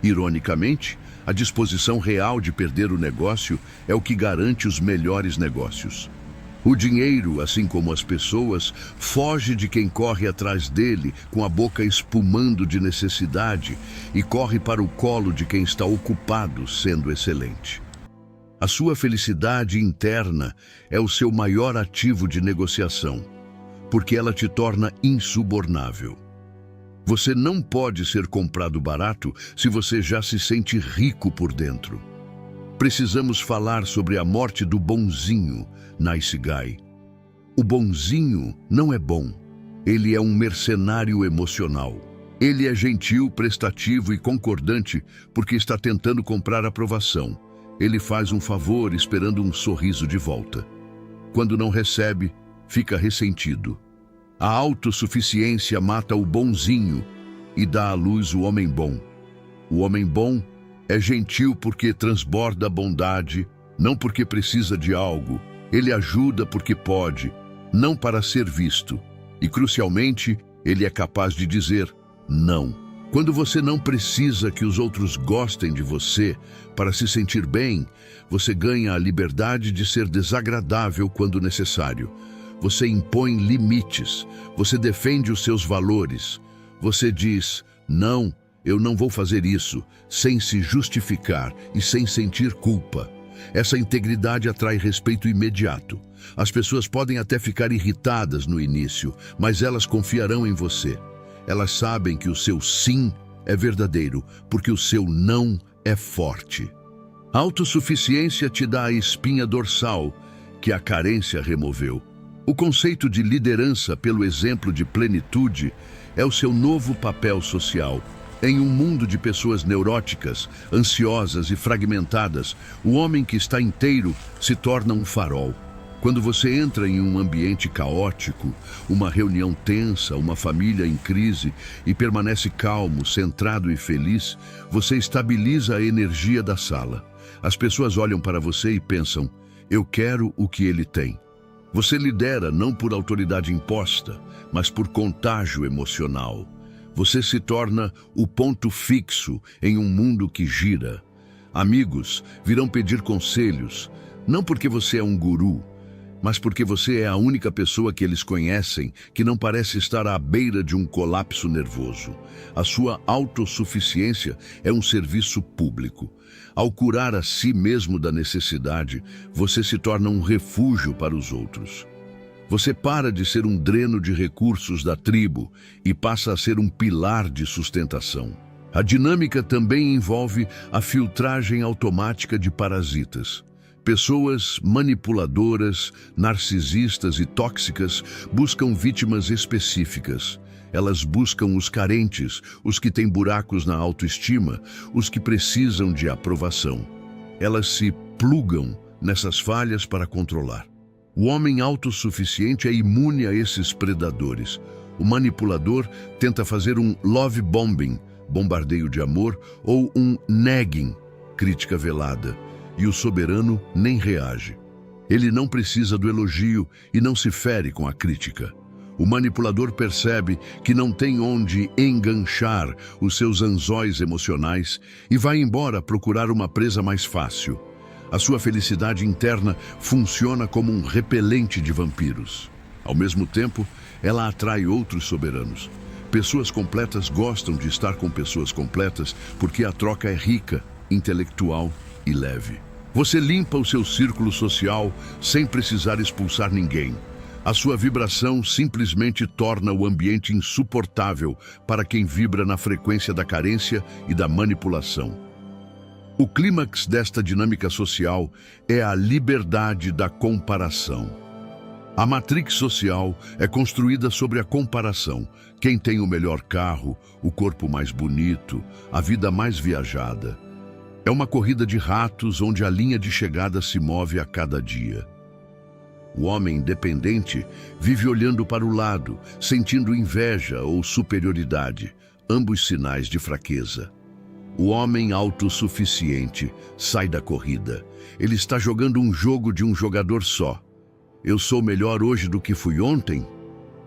Ironicamente, a disposição real de perder o negócio é o que garante os melhores negócios. O dinheiro, assim como as pessoas, foge de quem corre atrás dele com a boca espumando de necessidade e corre para o colo de quem está ocupado sendo excelente. A sua felicidade interna é o seu maior ativo de negociação, porque ela te torna insubornável. Você não pode ser comprado barato se você já se sente rico por dentro. Precisamos falar sobre a morte do bonzinho, Nice Guy. O bonzinho não é bom. Ele é um mercenário emocional. Ele é gentil, prestativo e concordante porque está tentando comprar aprovação. Ele faz um favor esperando um sorriso de volta. Quando não recebe, fica ressentido. A autossuficiência mata o bonzinho e dá à luz o homem bom. O homem bom é gentil porque transborda bondade, não porque precisa de algo. Ele ajuda porque pode, não para ser visto. E, crucialmente, ele é capaz de dizer não Quando você não precisa que os outros gostem de você para se sentir bem, você ganha a liberdade de ser desagradável quando necessário. Você impõe limites, você defende os seus valores. Você diz, não, eu não vou fazer isso, sem se justificar e sem sentir culpa. Essa integridade atrai respeito imediato. As pessoas podem até ficar irritadas no início, mas elas confiarão em você. Elas sabem que o seu sim é verdadeiro, porque o seu não é forte. A autossuficiência te dá a espinha dorsal que a carência removeu. O conceito de liderança pelo exemplo de plenitude é o seu novo papel social. Em um mundo de pessoas neuróticas, ansiosas e fragmentadas, o homem que está inteiro se torna um farol. Quando você entra em um ambiente caótico, uma reunião tensa, uma família em crise e permanece calmo, centrado e feliz, você estabiliza a energia da sala. As pessoas olham para você e pensam, eu quero o que ele tem. Você lidera não por autoridade imposta, mas por contágio emocional. Você se torna o ponto fixo em um mundo que gira. Amigos virão pedir conselhos, não porque você é um guru, mas porque você é a única pessoa que eles conhecem que não parece estar à beira de um colapso nervoso. A sua autossuficiência é um serviço público. Ao curar a si mesmo da necessidade, você se torna um refúgio para os outros. Você para de ser um dreno de recursos da tribo e passa a ser um pilar de sustentação. A dinâmica também envolve a filtragem automática de parasitas. Pessoas manipuladoras, narcisistas e tóxicas buscam vítimas específicas. Elas buscam os carentes, os que têm buracos na autoestima, os que precisam de aprovação. Elas se plugam nessas falhas para controlar. O homem autossuficiente é imune a esses predadores. O manipulador tenta fazer um love bombing, bombardeio de amor, ou um nagging, crítica velada. E o soberano nem reage. Ele não precisa do elogio e não se fere com a crítica. O manipulador percebe que não tem onde enganchar os seus anzóis emocionais e vai embora procurar uma presa mais fácil. A sua felicidade interna funciona como um repelente de vampiros. Ao mesmo tempo, ela atrai outros soberanos. Pessoas completas gostam de estar com pessoas completas porque a troca é rica, intelectual e leve. Você limpa o seu círculo social sem precisar expulsar ninguém. A sua vibração simplesmente torna o ambiente insuportável para quem vibra na frequência da carência e da manipulação. O clímax desta dinâmica social é a liberdade da comparação. A matrix social é construída sobre a comparação. Quem tem o melhor carro, o corpo mais bonito, a vida mais viajada. É uma corrida de ratos onde a linha de chegada se move a cada dia. O homem independente vive olhando para o lado, sentindo inveja ou superioridade, ambos sinais de fraqueza. O homem autossuficiente sai da corrida. Ele está jogando um jogo de um jogador só. Eu sou melhor hoje do que fui ontem?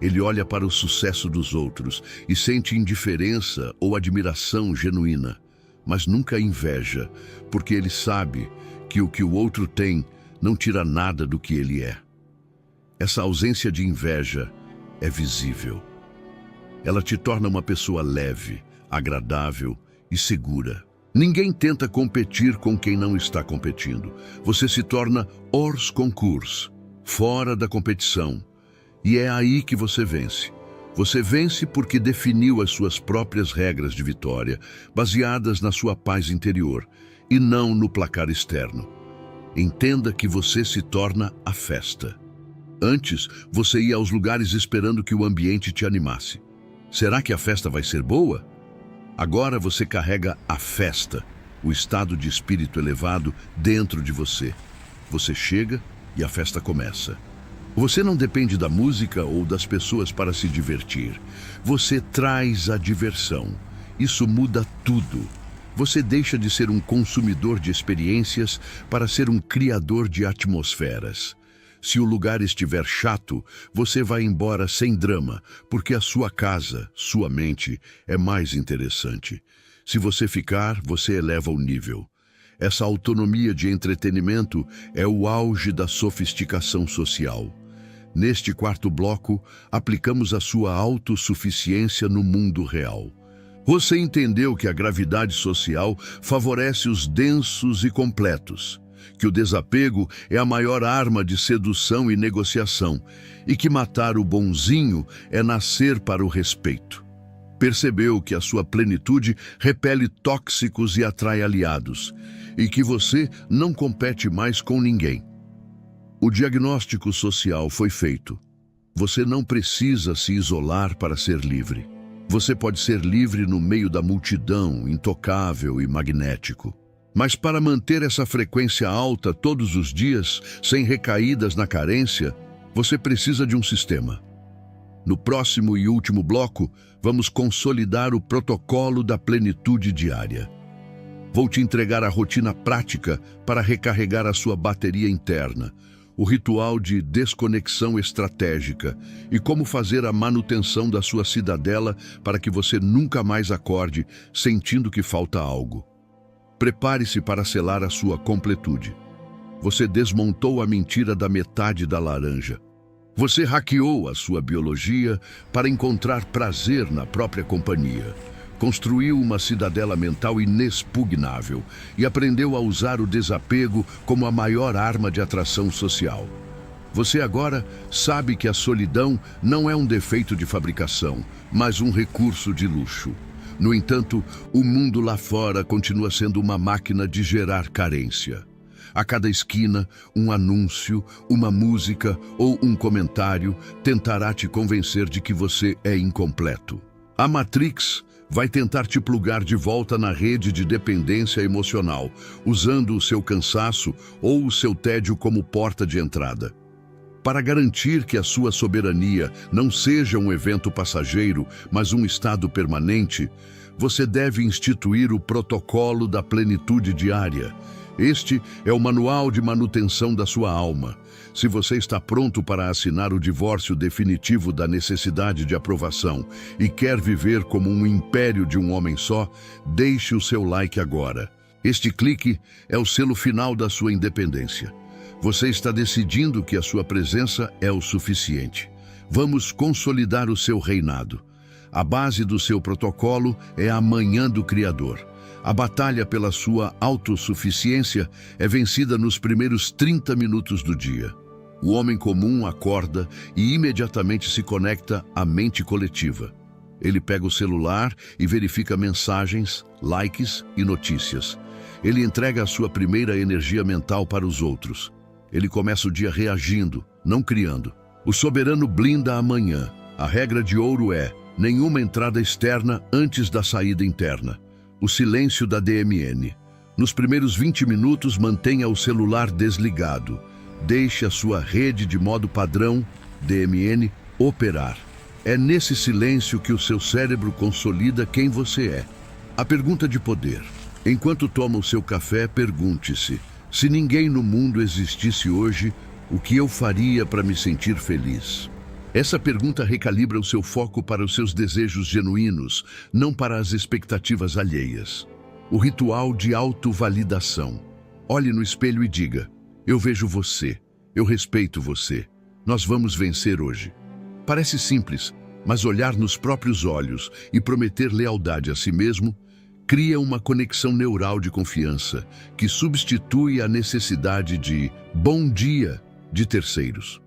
Ele olha para o sucesso dos outros e sente indiferença ou admiração genuína, mas nunca inveja, porque ele sabe que o outro tem não tira nada do que ele é. Essa ausência de inveja é visível. Ela te torna uma pessoa leve, agradável e segura. Ninguém tenta competir com quem não está competindo. Você se torna hors concours, fora da competição. E é aí que você vence. Você vence porque definiu as suas próprias regras de vitória, baseadas na sua paz interior, e não no placar externo. Entenda que você se torna a festa. Antes, você ia aos lugares esperando que o ambiente te animasse. Será que a festa vai ser boa? Agora você carrega a festa, o estado de espírito elevado, dentro de você. Você chega e a festa começa. Você não depende da música ou das pessoas para se divertir. Você traz a diversão. Isso muda tudo. Você deixa de ser um consumidor de experiências para ser um criador de atmosferas. Se o lugar estiver chato, você vai embora sem drama, porque a sua casa, sua mente, é mais interessante. Se você ficar, você eleva o nível. Essa autonomia de entretenimento é o auge da sofisticação social. Neste quarto bloco, aplicamos a sua autossuficiência no mundo real. Você entendeu que a gravidade social favorece os densos e completos, que o desapego é a maior arma de sedução e negociação, e que matar o bonzinho é nascer para o respeito. Percebeu que a sua plenitude repele tóxicos e atrai aliados, e que você não compete mais com ninguém. O diagnóstico social foi feito. Você não precisa se isolar para ser livre. Você pode ser livre no meio da multidão, intocável e magnético. Mas para manter essa frequência alta todos os dias, sem recaídas na carência, você precisa de um sistema. No próximo e último bloco, vamos consolidar o protocolo da plenitude diária. Vou te entregar a rotina prática para recarregar a sua bateria interna, o ritual de desconexão estratégica e como fazer a manutenção da sua cidadela para que você nunca mais acorde sentindo que falta algo. Prepare-se para selar a sua completude. Você desmontou a mentira da metade da laranja. Você hackeou a sua biologia para encontrar prazer na própria companhia. Construiu uma cidadela mental inexpugnável e aprendeu a usar o desapego como a maior arma de atração social. Você agora sabe que a solidão não é um defeito de fabricação, mas um recurso de luxo. No entanto, o mundo lá fora continua sendo uma máquina de gerar carência. A cada esquina, um anúncio, uma música ou um comentário tentará te convencer de que você é incompleto. A Matrix vai tentar te plugar de volta na rede de dependência emocional, usando o seu cansaço ou o seu tédio como porta de entrada. Para garantir que a sua soberania não seja um evento passageiro, mas um estado permanente, você deve instituir o protocolo da plenitude diária. Este é o manual de manutenção da sua alma. Se você está pronto para assinar o divórcio definitivo da necessidade de aprovação e quer viver como um império de um homem só, deixe o seu like agora. Este clique é o selo final da sua independência. Você está decidindo que a sua presença é o suficiente. Vamos consolidar o seu reinado. A base do seu protocolo é a manhã do Criador. A batalha pela sua autossuficiência é vencida nos primeiros 30 minutos do dia. O homem comum acorda e imediatamente se conecta à mente coletiva. Ele pega o celular e verifica mensagens, likes e notícias. Ele entrega a sua primeira energia mental para os outros. Ele começa o dia reagindo, não criando. O soberano blinda a manhã. A regra de ouro é: nenhuma entrada externa antes da saída interna. O silêncio da DMN. Nos primeiros 20 minutos, mantenha o celular desligado. Deixe a sua rede de modo padrão, DMN, operar. É nesse silêncio que o seu cérebro consolida quem você é. A pergunta de poder. Enquanto toma o seu café, pergunte-se: se ninguém no mundo existisse hoje, o que eu faria para me sentir feliz? Essa pergunta recalibra o seu foco para os seus desejos genuínos, não para as expectativas alheias. O ritual de autovalidação. Olhe no espelho e diga: eu vejo você, eu respeito você, nós vamos vencer hoje. Parece simples, mas olhar nos próprios olhos e prometer lealdade a si mesmo cria uma conexão neural de confiança que substitui a necessidade de bom dia de terceiros.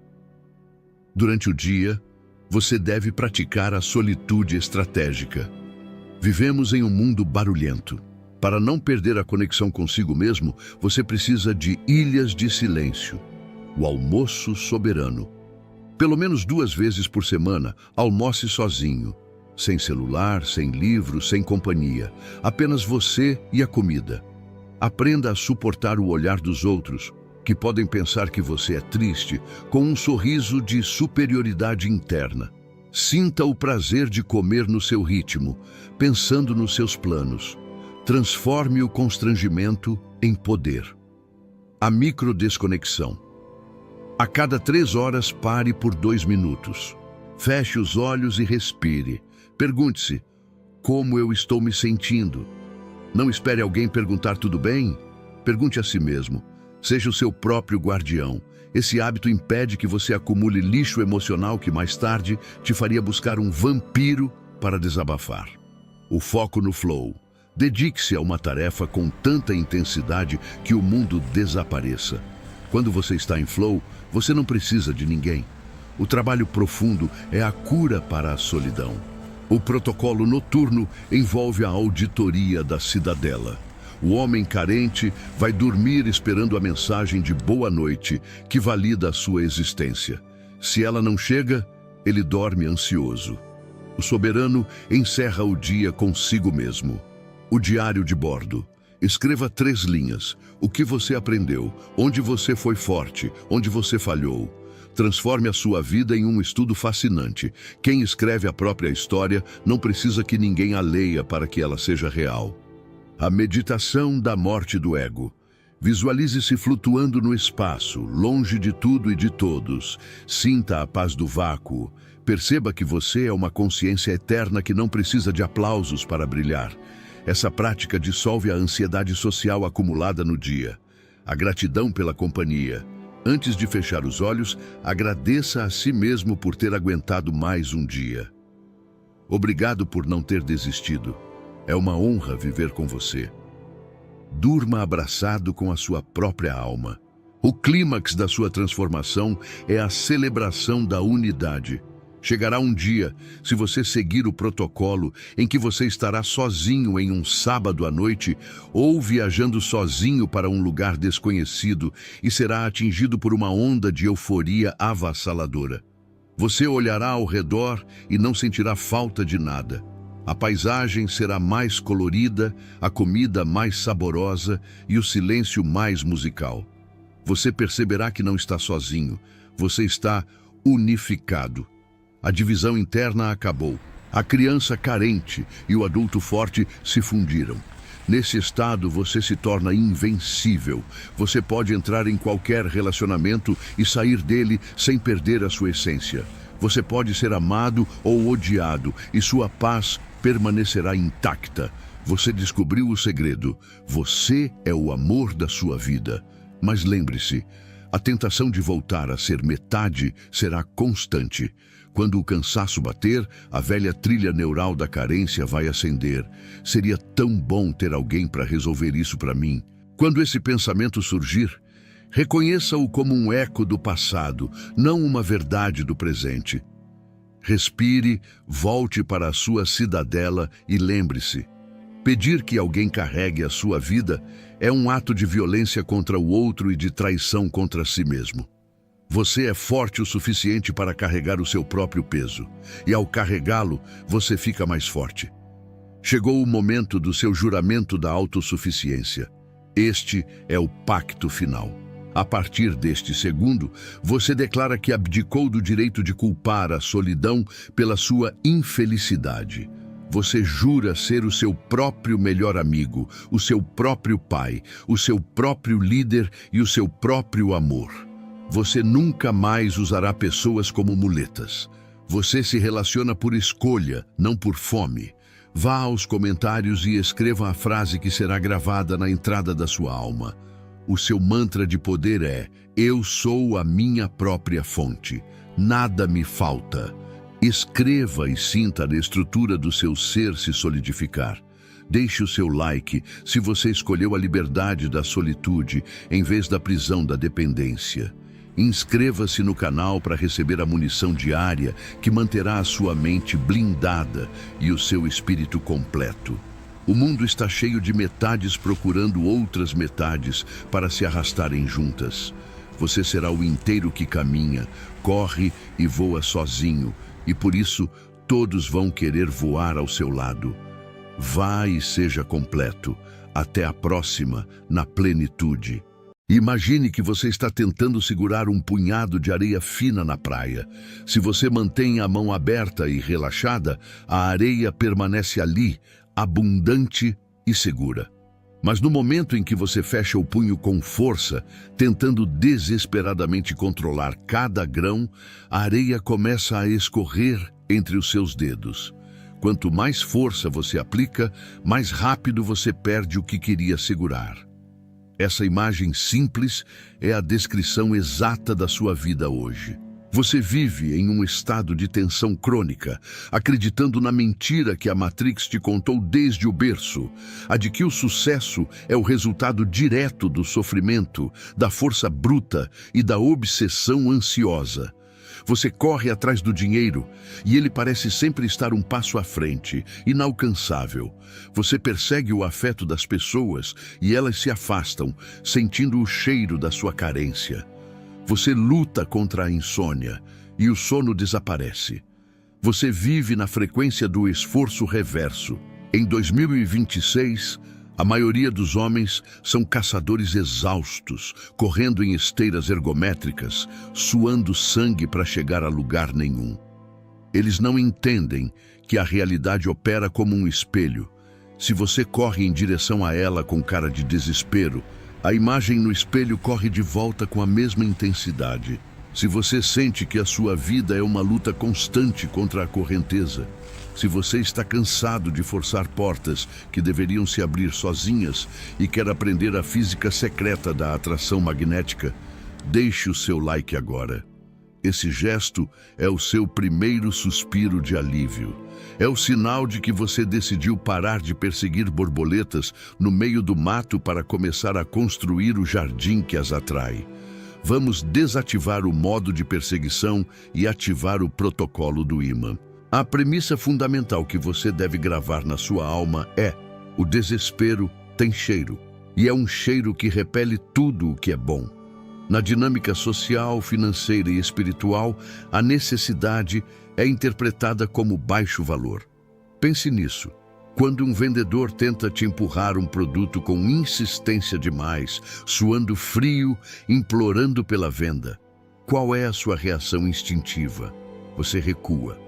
Durante o dia, você deve praticar a solitude estratégica. Vivemos em um mundo barulhento. Para não perder a conexão consigo mesmo, você precisa de ilhas de silêncio. O almoço soberano. Pelo menos 2 vezes por semana, almoce sozinho. Sem celular, sem livro, sem companhia. Apenas você e a comida. Aprenda a suportar o olhar dos outros, que podem pensar que você é triste, com um sorriso de superioridade interna. Sinta o prazer de comer no seu ritmo, pensando nos seus planos. Transforme o constrangimento em poder. A microdesconexão. A cada 3 horas, pare por 2 minutos. Feche os olhos e respire. Pergunte-se: como eu estou me sentindo? Não espere alguém perguntar tudo bem. Pergunte a si mesmo. Seja o seu próprio guardião. Esse hábito impede que você acumule lixo emocional que mais tarde te faria buscar um vampiro para desabafar. O foco no flow. Dedique-se a uma tarefa com tanta intensidade que o mundo desapareça. Quando você está em flow, você não precisa de ninguém. O trabalho profundo é a cura para a solidão. O protocolo noturno envolve a auditoria da cidadela. O homem carente vai dormir esperando a mensagem de boa noite que valida a sua existência. Se ela não chega, ele dorme ansioso. O soberano encerra o dia consigo mesmo. O diário de bordo. Escreva 3 linhas. O que você aprendeu, onde você foi forte, onde você falhou. Transforme a sua vida em um estudo fascinante. Quem escreve a própria história não precisa que ninguém a leia para que ela seja real. A meditação da morte do ego. Visualize-se flutuando no espaço, longe de tudo e de todos. Sinta a paz do vácuo. Perceba que você é uma consciência eterna que não precisa de aplausos para brilhar. Essa prática dissolve a ansiedade social acumulada no dia. A gratidão pela companhia. Antes de fechar os olhos, agradeça a si mesmo por ter aguentado mais um dia. Obrigado por não ter desistido. É uma honra viver com você. Durma abraçado com a sua própria alma. O clímax da sua transformação é a celebração da unidade. Chegará um dia, se você seguir o protocolo, em que você estará sozinho em um sábado à noite ou viajando sozinho para um lugar desconhecido e será atingido por uma onda de euforia avassaladora. Você olhará ao redor e não sentirá falta de nada. A paisagem será mais colorida, a comida mais saborosa e o silêncio mais musical. Você perceberá que não está sozinho, você está unificado. A divisão interna acabou. A criança carente e o adulto forte se fundiram. Nesse estado, você se torna invencível. Você pode entrar em qualquer relacionamento e sair dele sem perder a sua essência. Você pode ser amado ou odiado e sua paz permanecerá intacta. Você descobriu o segredo. Você é o amor da sua vida. Mas lembre-se, a tentação de voltar a ser metade será constante. Quando o cansaço bater, a velha trilha neural da carência vai acender. Seria tão bom ter alguém para resolver isso para mim. Quando esse pensamento surgir, reconheça-o como um eco do passado, não uma verdade do presente. Respire, volte para a sua cidadela e lembre-se: pedir que alguém carregue a sua vida é um ato de violência contra o outro e de traição contra si mesmo. Você é forte o suficiente para carregar o seu próprio peso, e ao carregá-lo, você fica mais forte. Chegou o momento do seu juramento da autossuficiência. Este é o pacto final. A partir deste segundo, você declara que abdicou do direito de culpar a solidão pela sua infelicidade. Você jura ser o seu próprio melhor amigo, o seu próprio pai, o seu próprio líder e o seu próprio amor. Você nunca mais usará pessoas como muletas. Você se relaciona por escolha, não por fome. Vá aos comentários e escreva a frase que será gravada na entrada da sua alma. O seu mantra de poder é: eu sou a minha própria fonte. Nada me falta. Escreva e sinta a estrutura do seu ser se solidificar. Deixe o seu like se você escolheu a liberdade da solitude em vez da prisão da dependência. Inscreva-se no canal para receber a munição diária que manterá a sua mente blindada e o seu espírito completo. O mundo está cheio de metades procurando outras metades para se arrastarem juntas. Você será o inteiro que caminha, corre e voa sozinho, e por isso todos vão querer voar ao seu lado. Vá e seja completo. Até a próxima, na plenitude. Imagine que você está tentando segurar um punhado de areia fina na praia. Se você mantém a mão aberta e relaxada, a areia permanece ali, abundante e segura. Mas no momento em que você fecha o punho com força, tentando desesperadamente controlar cada grão, a areia começa a escorrer entre os seus dedos. Quanto mais força você aplica, mais rápido você perde o que queria segurar. Essa imagem simples é a descrição exata da sua vida hoje. Você vive em um estado de tensão crônica, acreditando na mentira que a Matrix te contou desde o berço, a de que o sucesso é o resultado direto do sofrimento, da força bruta e da obsessão ansiosa. Você corre atrás do dinheiro e ele parece sempre estar um passo à frente, inalcançável. Você persegue o afeto das pessoas e elas se afastam, sentindo o cheiro da sua carência. Você luta contra a insônia e o sono desaparece. Você vive na frequência do esforço reverso. Em 2026, a maioria dos homens são caçadores exaustos, correndo em esteiras ergométricas, suando sangue para chegar a lugar nenhum. Eles não entendem que a realidade opera como um espelho. Se você corre em direção a ela com cara de desespero, a imagem no espelho corre de volta com a mesma intensidade. Se você sente que a sua vida é uma luta constante contra a correnteza, se você está cansado de forçar portas que deveriam se abrir sozinhas e quer aprender a física secreta da atração magnética, deixe o seu like agora. Esse gesto é o seu primeiro suspiro de alívio. É o sinal de que você decidiu parar de perseguir borboletas no meio do mato para começar a construir o jardim que as atrai. Vamos desativar o modo de perseguição e ativar o protocolo do ímã. A premissa fundamental que você deve gravar na sua alma é: o desespero tem cheiro, e é um cheiro que repele tudo o que é bom. Na dinâmica social, financeira e espiritual, a necessidade é interpretada como baixo valor. Pense nisso. Quando um vendedor tenta te empurrar um produto com insistência demais, suando frio, implorando pela venda, qual é a sua reação instintiva? Você recua.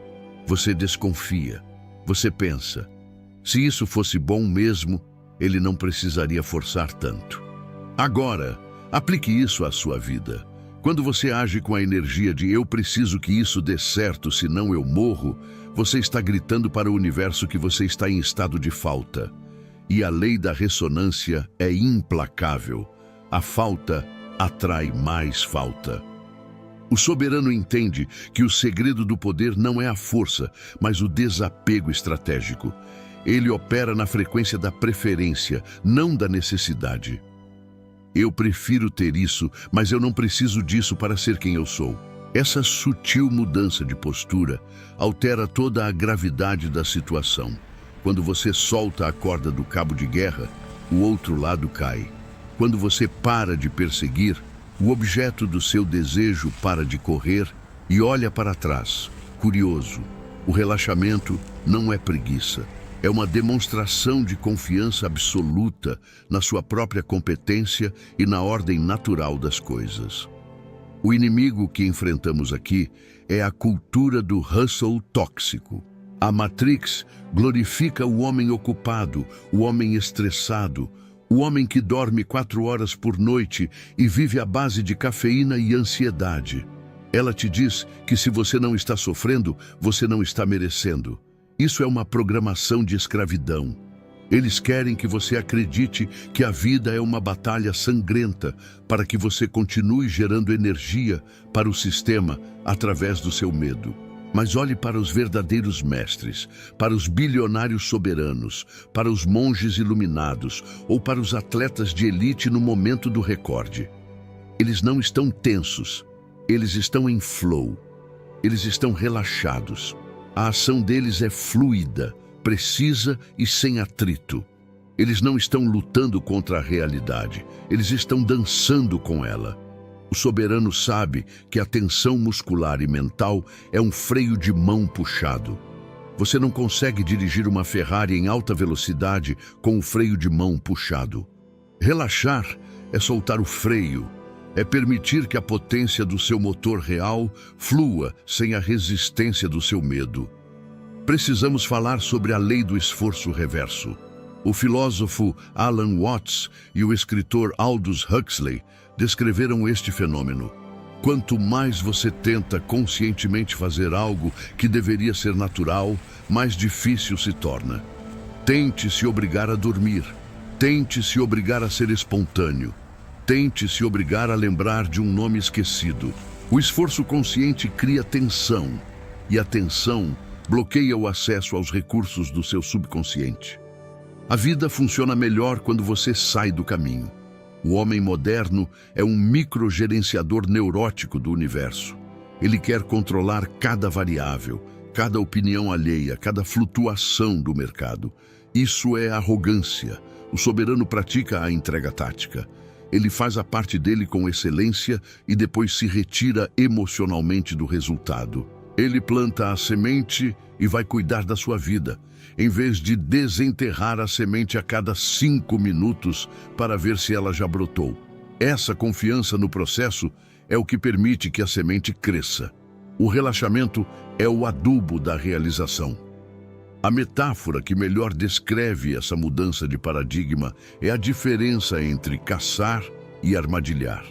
Você desconfia. Você pensa: se isso fosse bom mesmo, ele não precisaria forçar tanto. Agora, aplique isso à sua vida. Quando você age com a energia de "eu preciso que isso dê certo, senão eu morro", você está gritando para o universo que você está em estado de falta. E a lei da ressonância é implacável. A falta atrai mais falta. O soberano entende que o segredo do poder não é a força, mas o desapego estratégico. Ele opera na frequência da preferência, não da necessidade. Eu prefiro ter isso, mas eu não preciso disso para ser quem eu sou. Essa sutil mudança de postura altera toda a gravidade da situação. Quando você solta a corda do cabo de guerra, o outro lado cai. Quando você para de perseguir, o objeto do seu desejo para de correr e olha para trás, curioso. O relaxamento não é preguiça. É uma demonstração de confiança absoluta na sua própria competência e na ordem natural das coisas. O inimigo que enfrentamos aqui é a cultura do hustle tóxico. A Matrix glorifica o homem ocupado, o homem estressado, o homem que dorme 4 horas por noite e vive à base de cafeína e ansiedade. Ela te diz que se você não está sofrendo, você não está merecendo. Isso é uma programação de escravidão. Eles querem que você acredite que a vida é uma batalha sangrenta para que você continue gerando energia para o sistema através do seu medo. Mas olhe para os verdadeiros mestres, para os bilionários soberanos, para os monges iluminados ou para os atletas de elite no momento do recorde. Eles não estão tensos, eles estão em flow, eles estão relaxados. A ação deles é fluida, precisa e sem atrito. Eles não estão lutando contra a realidade, eles estão dançando com ela. O soberano sabe que a tensão muscular e mental é um freio de mão puxado. Você não consegue dirigir uma Ferrari em alta velocidade com o freio de mão puxado. Relaxar é soltar o freio, é permitir que a potência do seu motor real flua sem a resistência do seu medo. Precisamos falar sobre a lei do esforço reverso. O filósofo Alan Watts e o escritor Aldous Huxley descreveram este fenômeno. Quanto mais você tenta conscientemente fazer algo que deveria ser natural, mais difícil se torna. Tente se obrigar a dormir. Tente se obrigar a ser espontâneo. Tente se obrigar a lembrar de um nome esquecido. O esforço consciente cria tensão, e a tensão bloqueia o acesso aos recursos do seu subconsciente. A vida funciona melhor quando você sai do caminho. O homem moderno é um microgerenciador neurótico do universo. Ele quer controlar cada variável, cada opinião alheia, cada flutuação do mercado. Isso é arrogância. O soberano pratica a entrega tática. Ele faz a parte dele com excelência e depois se retira emocionalmente do resultado. Ele planta a semente e vai cuidar da sua vida, em vez de desenterrar a semente a cada 5 minutos para ver se ela já brotou. Essa confiança no processo é o que permite que a semente cresça. O relaxamento é o adubo da realização. A metáfora que melhor descreve essa mudança de paradigma é a diferença entre caçar e armadilhar.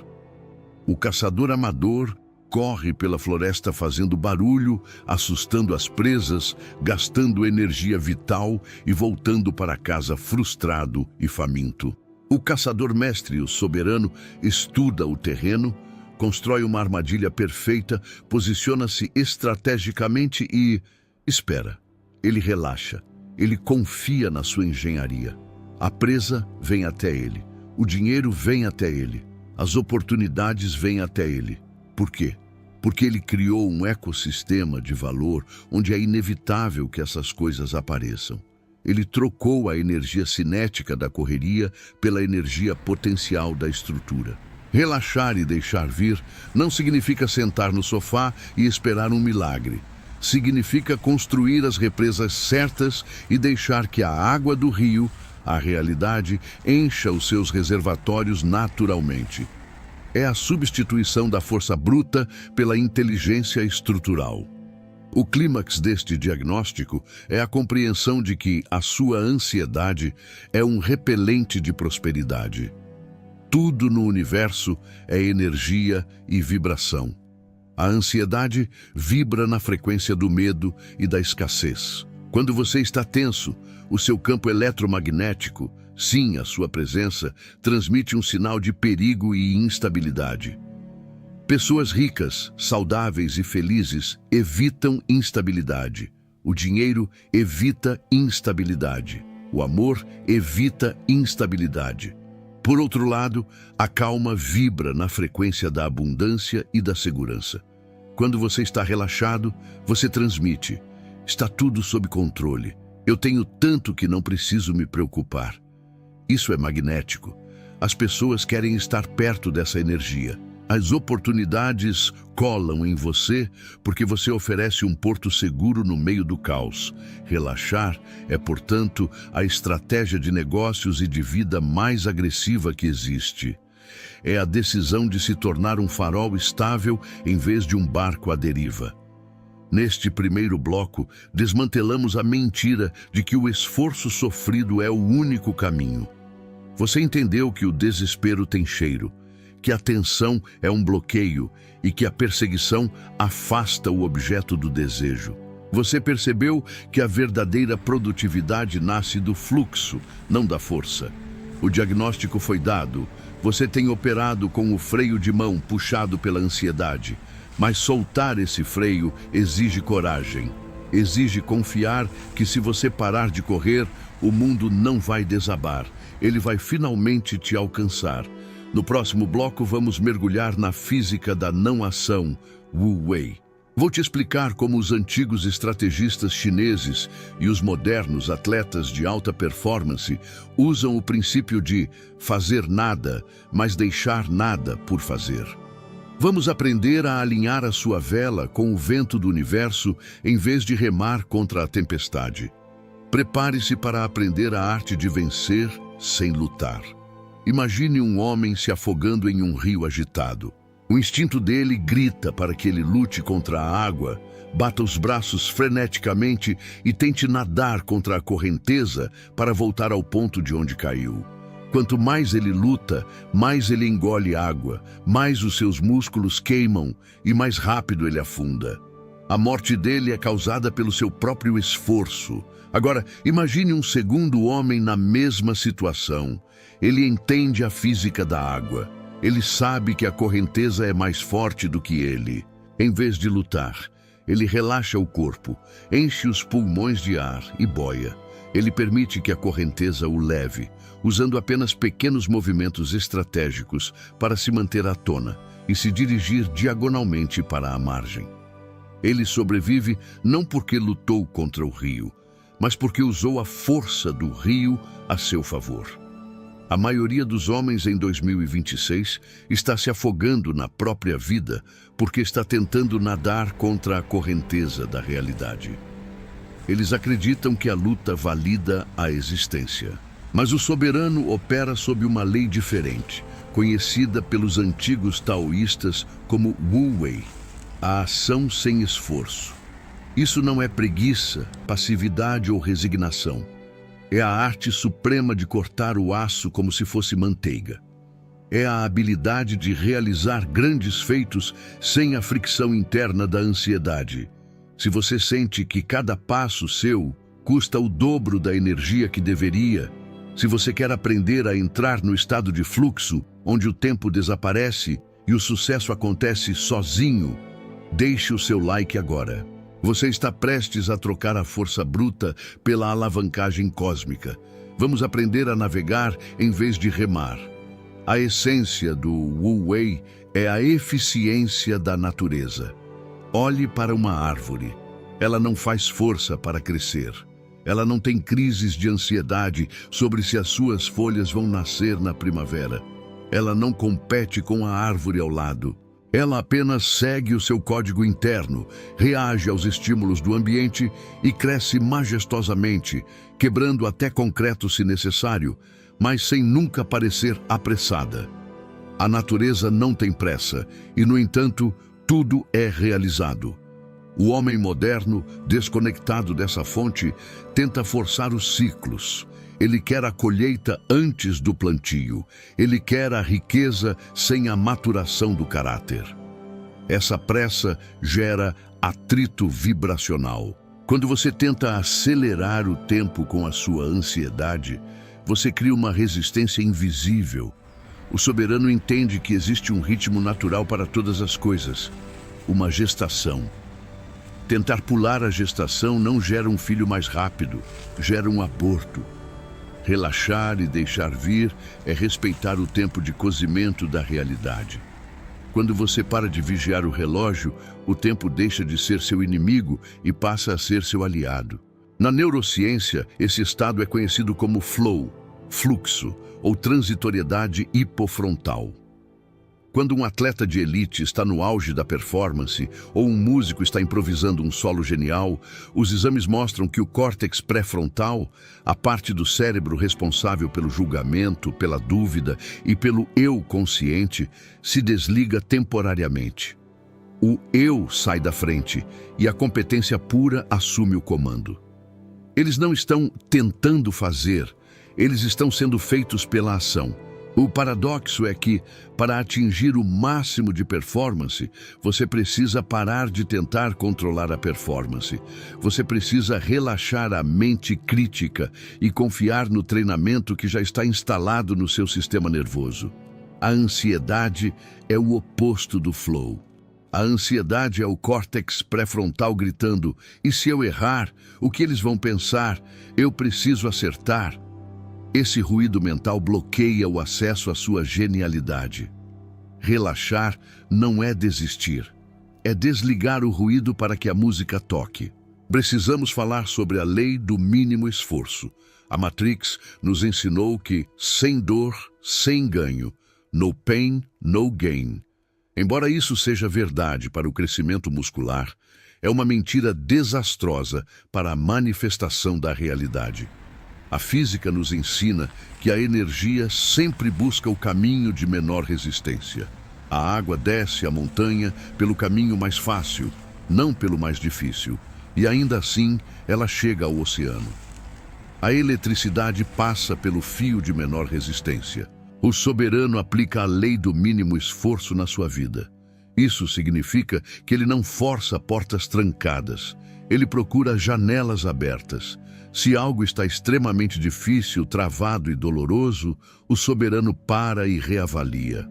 O caçador amador corre pela floresta fazendo barulho, assustando as presas, gastando energia vital e voltando para casa frustrado e faminto. O caçador mestre, o soberano, estuda o terreno, constrói uma armadilha perfeita, posiciona-se estrategicamente e espera. Ele relaxa, ele confia na sua engenharia. A presa vem até ele, o dinheiro vem até ele, as oportunidades vêm até ele. Por quê? Porque ele criou um ecossistema de valor onde é inevitável que essas coisas apareçam. Ele trocou a energia cinética da correria pela energia potencial da estrutura. Relaxar e deixar vir não significa sentar no sofá e esperar um milagre. Significa construir as represas certas e deixar que a água do rio, a realidade, encha os seus reservatórios naturalmente. É a substituição da força bruta pela inteligência estrutural. O clímax deste diagnóstico é a compreensão de que a sua ansiedade é um repelente de prosperidade. Tudo no universo é energia e vibração. A ansiedade vibra na frequência do medo e da escassez. Quando você está tenso, o seu campo eletromagnético, sim, a sua presença, transmite um sinal de perigo e instabilidade. Pessoas ricas, saudáveis e felizes evitam instabilidade. O dinheiro evita instabilidade. O amor evita instabilidade. Por outro lado, a calma vibra na frequência da abundância e da segurança. Quando você está relaxado, você transmite: está tudo sob controle. Eu tenho tanto que não preciso me preocupar. Isso é magnético. As pessoas querem estar perto dessa energia. As oportunidades colam em você porque você oferece um porto seguro no meio do caos. Relaxar é, portanto, a estratégia de negócios e de vida mais agressiva que existe. É a decisão de se tornar um farol estável em vez de um barco à deriva. Neste primeiro bloco, desmantelamos a mentira de que o esforço sofrido é o único caminho. Você entendeu que o desespero tem cheiro, que a tensão é um bloqueio e que a perseguição afasta o objeto do desejo. Você percebeu que a verdadeira produtividade nasce do fluxo, não da força. O diagnóstico foi dado. Você tem operado com o freio de mão puxado pela ansiedade, mas soltar esse freio exige coragem. Exige confiar que se você parar de correr, o mundo não vai desabar. Ele vai finalmente te alcançar. No próximo bloco, vamos mergulhar na física da não-ação, Wu Wei. Vou te explicar como os antigos estrategistas chineses e os modernos atletas de alta performance usam o princípio de fazer nada, mas deixar nada por fazer. Vamos aprender a alinhar a sua vela com o vento do universo em vez de remar contra a tempestade. Prepare-se para aprender a arte de vencer sem lutar. Imagine um homem se afogando em um rio agitado. O instinto dele grita para que ele lute contra a água, bata os braços freneticamente e tente nadar contra a correnteza para voltar ao ponto de onde caiu. Quanto mais ele luta, mais ele engole água, mais os seus músculos queimam e mais rápido ele afunda. A morte dele é causada pelo seu próprio esforço. Agora, imagine um segundo homem na mesma situação. Ele entende a física da água. Ele sabe que a correnteza é mais forte do que ele. Em vez de lutar, ele relaxa o corpo, enche os pulmões de ar e boia. Ele permite que a correnteza o leve, usando apenas pequenos movimentos estratégicos para se manter à tona e se dirigir diagonalmente para a margem. Ele sobrevive não porque lutou contra o rio, mas porque usou a força do rio a seu favor. A maioria dos homens em 2026 está se afogando na própria vida porque está tentando nadar contra a correnteza da realidade. Eles acreditam que a luta valida a existência. Mas o soberano opera sob uma lei diferente, conhecida pelos antigos taoístas como Wu Wei, a ação sem esforço. Isso não é preguiça, passividade ou resignação. É a arte suprema de cortar o aço como se fosse manteiga. É a habilidade de realizar grandes feitos sem a fricção interna da ansiedade. Se você sente que cada passo seu custa o dobro da energia que deveria, se você quer aprender a entrar no estado de fluxo, onde o tempo desaparece e o sucesso acontece sozinho, deixe o seu like agora. Você está prestes a trocar a força bruta pela alavancagem cósmica. Vamos aprender a navegar em vez de remar. A essência do Wu Wei é a eficiência da natureza. Olhe para uma árvore. Ela não faz força para crescer. Ela não tem crises de ansiedade sobre se as suas folhas vão nascer na primavera. Ela não compete com a árvore ao lado. Ela apenas segue o seu código interno, reage aos estímulos do ambiente e cresce majestosamente, quebrando até concreto se necessário, mas sem nunca parecer apressada. A natureza não tem pressa e, no entanto, tudo é realizado. O homem moderno, desconectado dessa fonte, tenta forçar os ciclos. Ele quer a colheita antes do plantio. Ele quer a riqueza sem a maturação do caráter. Essa pressa gera atrito vibracional. Quando você tenta acelerar o tempo com a sua ansiedade, você cria uma resistência invisível. O soberano entende que existe um ritmo natural para todas as coisas, uma gestação. Tentar pular a gestação não gera um filho mais rápido, gera um aborto. Relaxar e deixar vir é respeitar o tempo de cozimento da realidade. Quando você para de vigiar o relógio, o tempo deixa de ser seu inimigo e passa a ser seu aliado. Na neurociência, esse estado é conhecido como flow, fluxo ou transitoriedade hipofrontal. Quando um atleta de elite está no auge da performance ou um músico está improvisando um solo genial, os exames mostram que o córtex pré-frontal, a parte do cérebro responsável pelo julgamento, pela dúvida e pelo eu consciente, se desliga temporariamente. O eu sai da frente e a competência pura assume o comando. Eles não estão tentando fazer, eles estão sendo feitos pela ação. O paradoxo é que, para atingir o máximo de performance, você precisa parar de tentar controlar a performance. Você precisa relaxar a mente crítica e confiar no treinamento que já está instalado no seu sistema nervoso. A ansiedade é o oposto do flow. A ansiedade é o córtex pré-frontal gritando: e se eu errar? O que eles vão pensar? Eu preciso acertar. Esse ruído mental bloqueia o acesso à sua genialidade. Relaxar não é desistir, é desligar o ruído para que a música toque. Precisamos falar sobre a lei do mínimo esforço. A Matrix nos ensinou que, sem dor, sem ganho, no pain, no gain. Embora isso seja verdade para o crescimento muscular, é uma mentira desastrosa para a manifestação da realidade. A física nos ensina que a energia sempre busca o caminho de menor resistência. A água desce a montanha pelo caminho mais fácil, não pelo mais difícil, e ainda assim ela chega ao oceano. A eletricidade passa pelo fio de menor resistência. O soberano aplica a lei do mínimo esforço na sua vida. Isso significa que ele não força portas trancadas. Ele procura janelas abertas. Se algo está extremamente difícil, travado e doloroso, o soberano para e reavalia.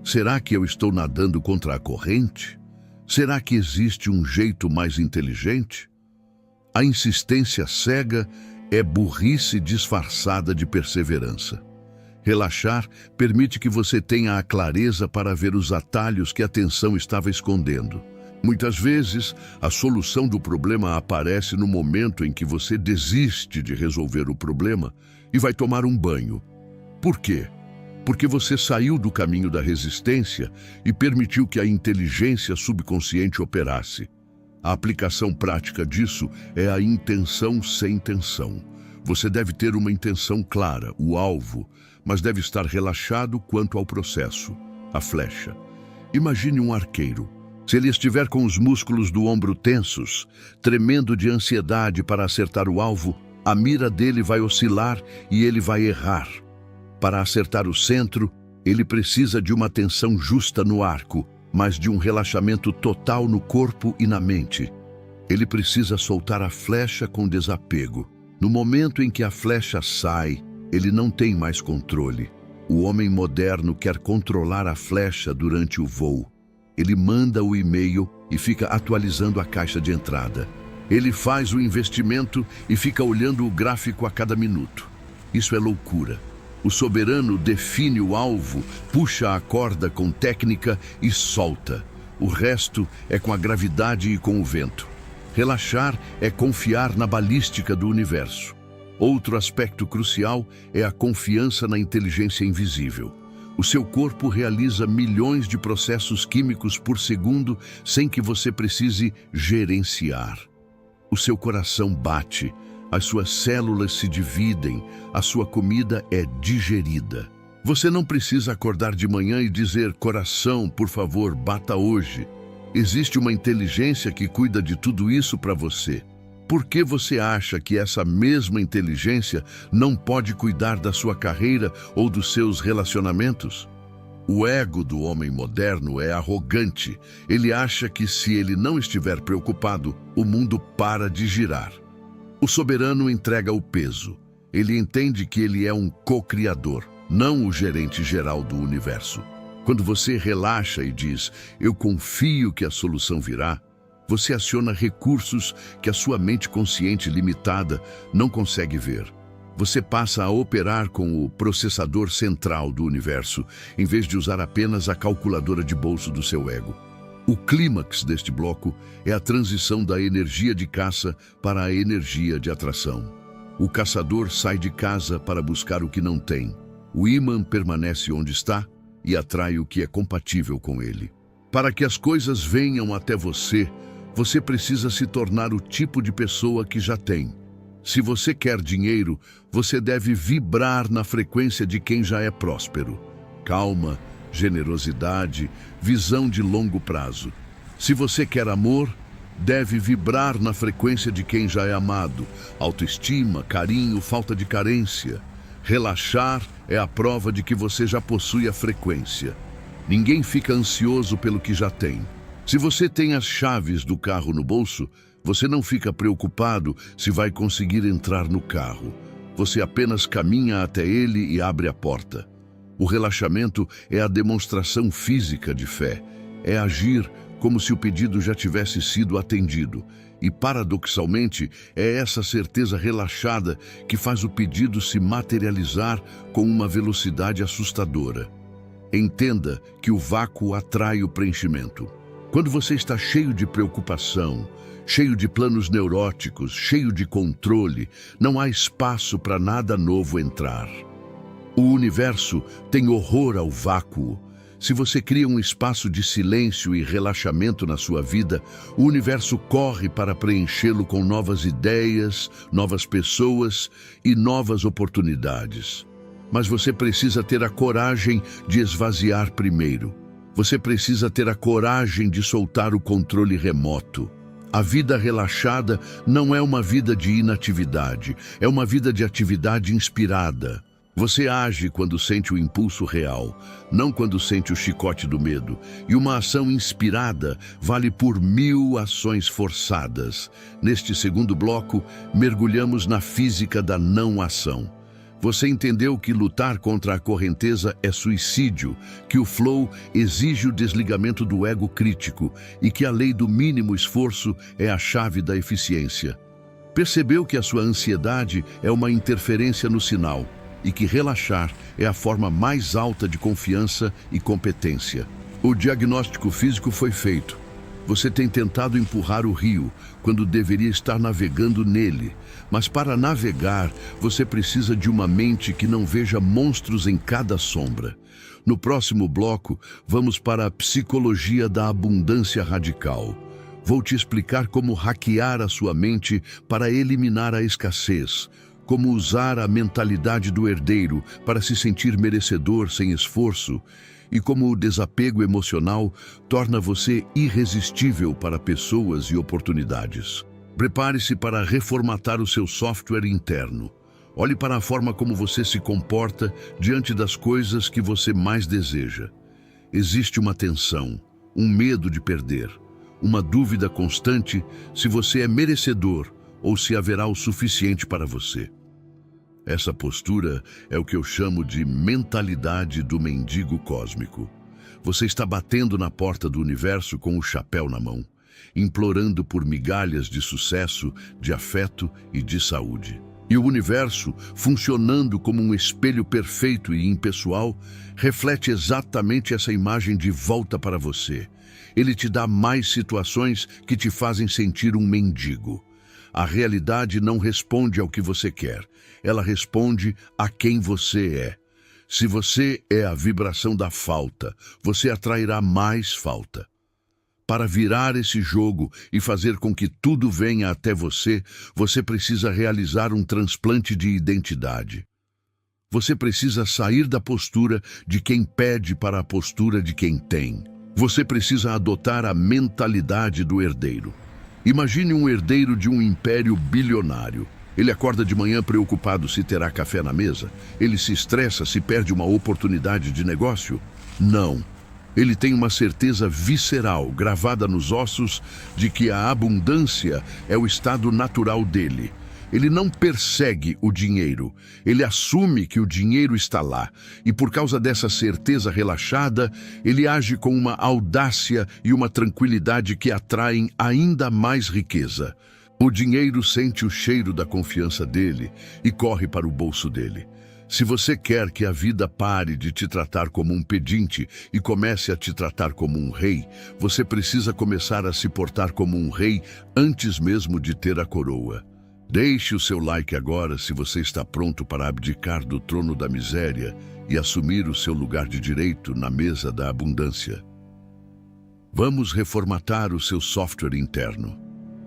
Será que eu estou nadando contra a corrente? Será que existe um jeito mais inteligente? A insistência cega é burrice disfarçada de perseverança. Relaxar permite que você tenha a clareza para ver os atalhos que a tensão estava escondendo. Muitas vezes, a solução do problema aparece no momento em que você desiste de resolver o problema e vai tomar um banho. Por quê? Porque você saiu do caminho da resistência e permitiu que a inteligência subconsciente operasse. A aplicação prática disso é a intenção sem tensão. Você deve ter uma intenção clara, o alvo, mas deve estar relaxado quanto ao processo, a flecha. Imagine um arqueiro. Se ele estiver com os músculos do ombro tensos, tremendo de ansiedade para acertar o alvo, a mira dele vai oscilar e ele vai errar. Para acertar o centro, ele precisa de uma tensão justa no arco, mas de um relaxamento total no corpo e na mente. Ele precisa soltar a flecha com desapego. No momento em que a flecha sai, ele não tem mais controle. O homem moderno quer controlar a flecha durante o voo. Ele manda o e-mail e fica atualizando a caixa de entrada. Ele faz o investimento e fica olhando o gráfico a cada minuto. Isso é loucura. O soberano define o alvo, puxa a corda com técnica e solta. O resto é com a gravidade e com o vento. Relaxar é confiar na balística do universo. Outro aspecto crucial é a confiança na inteligência invisível. O seu corpo realiza milhões de processos químicos por segundo sem que você precise gerenciar. O seu coração bate, as suas células se dividem, a sua comida é digerida. Você não precisa acordar de manhã e dizer: coração, por favor, bata hoje. Existe uma inteligência que cuida de tudo isso para você. Por que você acha que essa mesma inteligência não pode cuidar da sua carreira ou dos seus relacionamentos? O ego do homem moderno é arrogante. Ele acha que se ele não estiver preocupado, o mundo para de girar. O soberano entrega o peso. Ele entende que ele é um co-criador, não o gerente geral do universo. Quando você relaxa e diz: eu confio que a solução virá, você aciona recursos que a sua mente consciente limitada não consegue ver. Você passa a operar com o processador central do universo, em vez de usar apenas a calculadora de bolso do seu ego. O clímax deste bloco é a transição da energia de caça para a energia de atração. O caçador sai de casa para buscar o que não tem. O ímã permanece onde está e atrai o que é compatível com ele. Para que as coisas venham até você, você precisa se tornar o tipo de pessoa que já tem. Se você quer dinheiro, você deve vibrar na frequência de quem já é próspero. Calma, generosidade, visão de longo prazo. Se você quer amor, deve vibrar na frequência de quem já é amado. Autoestima, carinho, falta de carência. Relaxar é a prova de que você já possui a frequência. Ninguém fica ansioso pelo que já tem. Se você tem as chaves do carro no bolso, você não fica preocupado se vai conseguir entrar no carro. Você apenas caminha até ele e abre a porta. O relaxamento é a demonstração física de fé. É agir como se o pedido já tivesse sido atendido. E, paradoxalmente, é essa certeza relaxada que faz o pedido se materializar com uma velocidade assustadora. Entenda que o vácuo atrai o preenchimento. Quando você está cheio de preocupação, cheio de planos neuróticos, cheio de controle, não há espaço para nada novo entrar. O universo tem horror ao vácuo. Se você cria um espaço de silêncio e relaxamento na sua vida, o universo corre para preenchê-lo com novas ideias, novas pessoas e novas oportunidades. Mas você precisa ter a coragem de esvaziar primeiro. Você precisa ter a coragem de soltar o controle remoto. A vida relaxada não é uma vida de inatividade, é uma vida de atividade inspirada. Você age quando sente o impulso real, não quando sente o chicote do medo. E uma ação inspirada vale por 1000 ações forçadas. Neste segundo bloco, mergulhamos na física da não ação. Você entendeu que lutar contra a correnteza é suicídio, que o flow exige o desligamento do ego crítico e que a lei do mínimo esforço é a chave da eficiência. Percebeu que a sua ansiedade é uma interferência no sinal e que relaxar é a forma mais alta de confiança e competência. O diagnóstico físico foi feito. Você tem tentado empurrar o rio quando deveria estar navegando nele. Mas para navegar, você precisa de uma mente que não veja monstros em cada sombra. No próximo bloco, vamos para a psicologia da abundância radical. Vou te explicar como hackear a sua mente para eliminar a escassez, como usar a mentalidade do herdeiro para se sentir merecedor sem esforço, e como o desapego emocional torna você irresistível para pessoas e oportunidades. Prepare-se para reformatar o seu software interno. Olhe para a forma como você se comporta diante das coisas que você mais deseja. Existe uma tensão, um medo de perder, uma dúvida constante se você é merecedor ou se haverá o suficiente para você. Essa postura é o que eu chamo de mentalidade do mendigo cósmico. Você está batendo na porta do universo com o chapéu na mão, implorando por migalhas de sucesso, de afeto e de saúde. E o universo, funcionando como um espelho perfeito e impessoal, reflete exatamente essa imagem de volta para você. Ele te dá mais situações que te fazem sentir um mendigo. A realidade não responde ao que você quer, ela responde a quem você é. Se você é a vibração da falta, você atrairá mais falta. Para virar esse jogo e fazer com que tudo venha até você, você precisa realizar um transplante de identidade. Você precisa sair da postura de quem pede para a postura de quem tem. Você precisa adotar a mentalidade do herdeiro. Imagine um herdeiro de um império bilionário. Ele acorda de manhã preocupado se terá café na mesa? Ele se estressa se perde uma oportunidade de negócio? Não. Ele tem uma certeza visceral, gravada nos ossos, de que a abundância é o estado natural dele. Ele não persegue o dinheiro, ele assume que o dinheiro está lá. E por causa dessa certeza relaxada, ele age com uma audácia e uma tranquilidade que atraem ainda mais riqueza. O dinheiro sente o cheiro da confiança dele e corre para o bolso dele. Se você quer que a vida pare de te tratar como um pedinte e comece a te tratar como um rei, você precisa começar a se portar como um rei antes mesmo de ter a coroa. Deixe o seu like agora se você está pronto para abdicar do trono da miséria e assumir o seu lugar de direito na mesa da abundância. Vamos reformatar o seu software interno.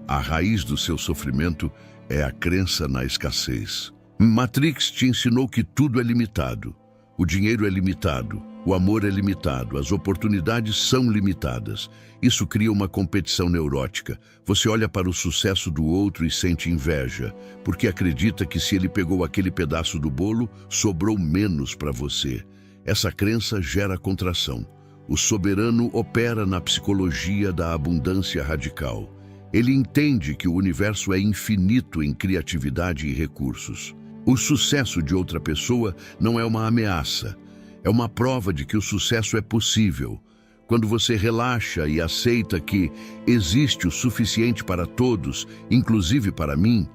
A raiz do seu sofrimento é a crença na escassez. Matrix te ensinou que tudo é limitado. O dinheiro é limitado, o amor é limitado, as oportunidades são limitadas. Isso cria uma competição neurótica. Você olha para o sucesso do outro e sente inveja, porque acredita que se ele pegou aquele pedaço do bolo, sobrou menos para você. Essa crença gera contração. O soberano opera na psicologia da abundância radical. Ele entende que o universo é infinito em criatividade e recursos. O sucesso de outra pessoa não é uma ameaça, é uma prova de que o sucesso é possível. Quando você relaxa e aceita que existe o suficiente para todos, inclusive para mim,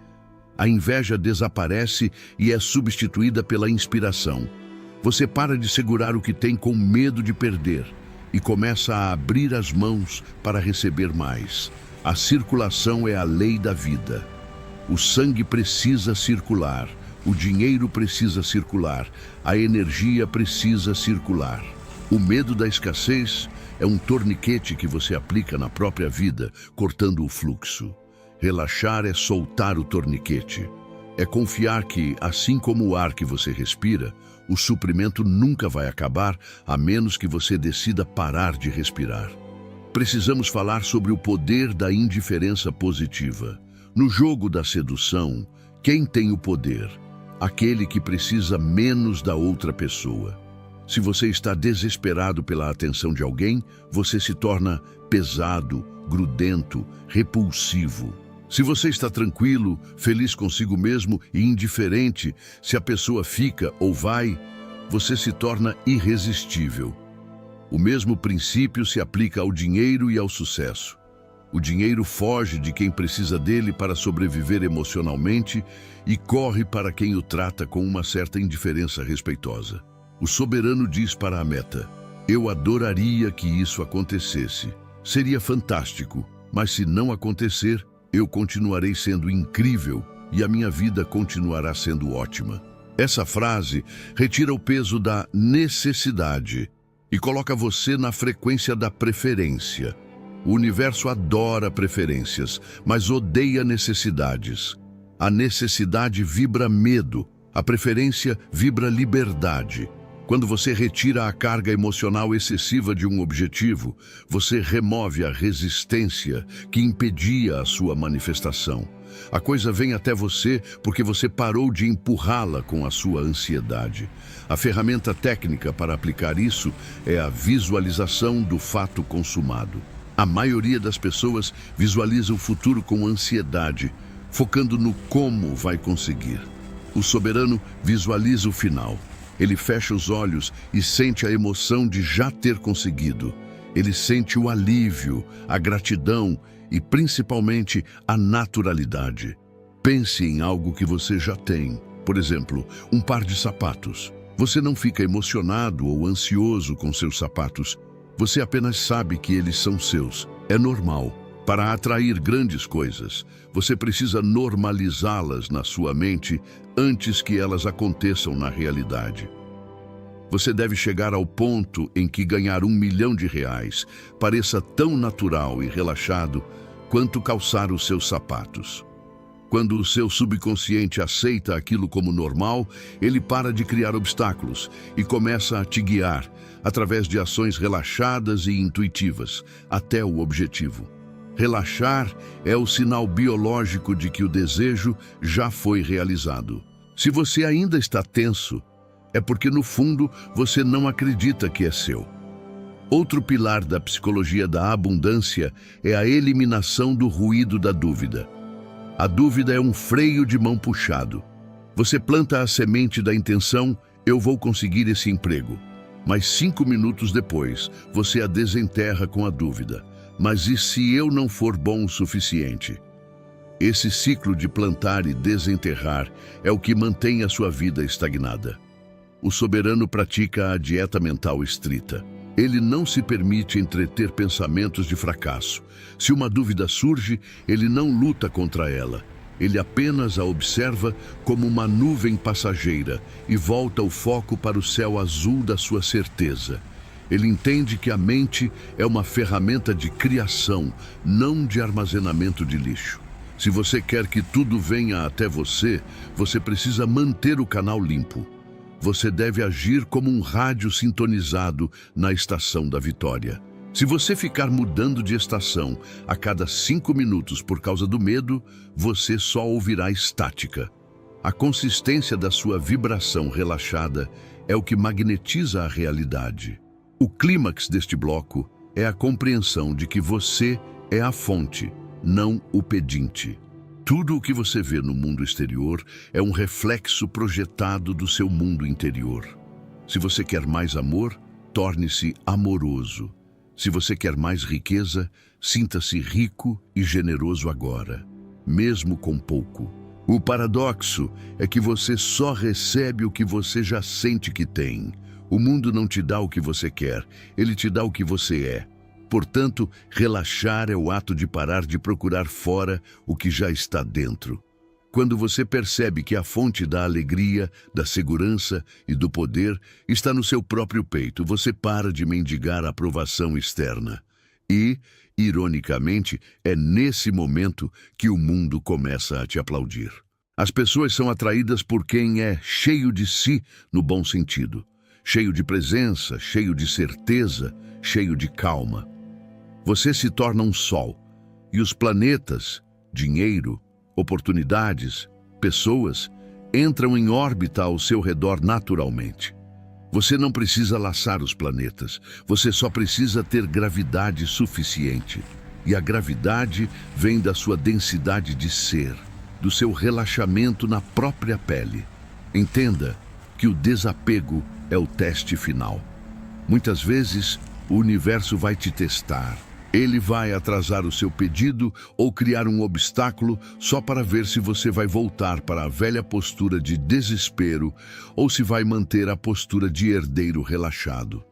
a inveja desaparece e é substituída pela inspiração. Você para de segurar o que tem com medo de perder e começa a abrir as mãos para receber mais. A circulação é a lei da vida. O sangue precisa circular. O dinheiro precisa circular, a energia precisa circular. O medo da escassez é um torniquete que você aplica na própria vida, cortando o fluxo. Relaxar é soltar o torniquete. É confiar que, assim como o ar que você respira, o suprimento nunca vai acabar a menos que você decida parar de respirar. Precisamos falar sobre o poder da indiferença positiva. No jogo da sedução, quem tem o poder? Aquele que precisa menos da outra pessoa. Se você está desesperado pela atenção de alguém, você se torna pesado, grudento, repulsivo. Se você está tranquilo, feliz consigo mesmo e indiferente, se a pessoa fica ou vai, você se torna irresistível. O mesmo princípio se aplica ao dinheiro e ao sucesso. O dinheiro foge de quem precisa dele para sobreviver emocionalmente e corre para quem o trata com uma certa indiferença respeitosa. O soberano diz para a meta: eu adoraria que isso acontecesse. Seria fantástico, mas se não acontecer, eu continuarei sendo incrível e a minha vida continuará sendo ótima. Essa frase retira o peso da necessidade e coloca você na frequência da preferência. O universo adora preferências, mas odeia necessidades. A necessidade vibra medo, a preferência vibra liberdade. Quando você retira a carga emocional excessiva de um objetivo, você remove a resistência que impedia a sua manifestação. A coisa vem até você porque você parou de empurrá-la com a sua ansiedade. A ferramenta técnica para aplicar isso é a visualização do fato consumado. A maioria das pessoas visualiza o futuro com ansiedade, focando no como vai conseguir. O soberano visualiza o final. Ele fecha os olhos e sente a emoção de já ter conseguido. Ele sente o alívio, a gratidão e, principalmente, a naturalidade. Pense em algo que você já tem. Por exemplo, um par de sapatos. Você não fica emocionado ou ansioso com seus sapatos. Você apenas sabe que eles são seus. É normal. Para atrair grandes coisas, você precisa normalizá-las na sua mente antes que elas aconteçam na realidade. Você deve chegar ao ponto em que ganhar R$1 milhão pareça tão natural e relaxado quanto calçar os seus sapatos. Quando o seu subconsciente aceita aquilo como normal, ele para de criar obstáculos e começa a te guiar através de ações relaxadas e intuitivas até o objetivo. Relaxar é o sinal biológico de que o desejo já foi realizado. Se você ainda está tenso, é porque no fundo você não acredita que é seu. Outro pilar da psicologia da abundância é a eliminação do ruído da dúvida. A dúvida é um freio de mão puxado. Você planta a semente da intenção: eu vou conseguir esse emprego. Mas 5 minutos depois, você a desenterra com a dúvida: mas e se eu não for bom o suficiente? Esse ciclo de plantar e desenterrar é o que mantém a sua vida estagnada. O soberano pratica a dieta mental estrita. Ele não se permite entreter pensamentos de fracasso. Se uma dúvida surge, ele não luta contra ela. Ele apenas a observa como uma nuvem passageira e volta o foco para o céu azul da sua certeza. Ele entende que a mente é uma ferramenta de criação, não de armazenamento de lixo. Se você quer que tudo venha até você, você precisa manter o canal limpo. Você deve agir como um rádio sintonizado na estação da vitória. Se você ficar mudando de estação a cada 5 minutos por causa do medo, você só ouvirá estática. A consistência da sua vibração relaxada é o que magnetiza a realidade. O clímax deste bloco é a compreensão de que você é a fonte, não o pedinte. Tudo o que você vê no mundo exterior é um reflexo projetado do seu mundo interior. Se você quer mais amor, torne-se amoroso. Se você quer mais riqueza, sinta-se rico e generoso agora, mesmo com pouco. O paradoxo é que você só recebe o que você já sente que tem. O mundo não te dá o que você quer, ele te dá o que você é. Portanto, relaxar é o ato de parar de procurar fora o que já está dentro. Quando você percebe que a fonte da alegria, da segurança e do poder está no seu próprio peito, você para de mendigar a aprovação externa. E, ironicamente, é nesse momento que o mundo começa a te aplaudir. As pessoas são atraídas por quem é cheio de si, no bom sentido. Cheio de presença, cheio de certeza, cheio de calma. Você se torna um sol, e os planetas, dinheiro, oportunidades, pessoas, entram em órbita ao seu redor naturalmente. Você não precisa laçar os planetas, você só precisa ter gravidade suficiente. E a gravidade vem da sua densidade de ser, do seu relaxamento na própria pele. Entenda que o desapego é o teste final. Muitas vezes, o universo vai te testar. Ele vai atrasar o seu pedido ou criar um obstáculo só para ver se você vai voltar para a velha postura de desespero ou se vai manter a postura de herdeiro relaxado.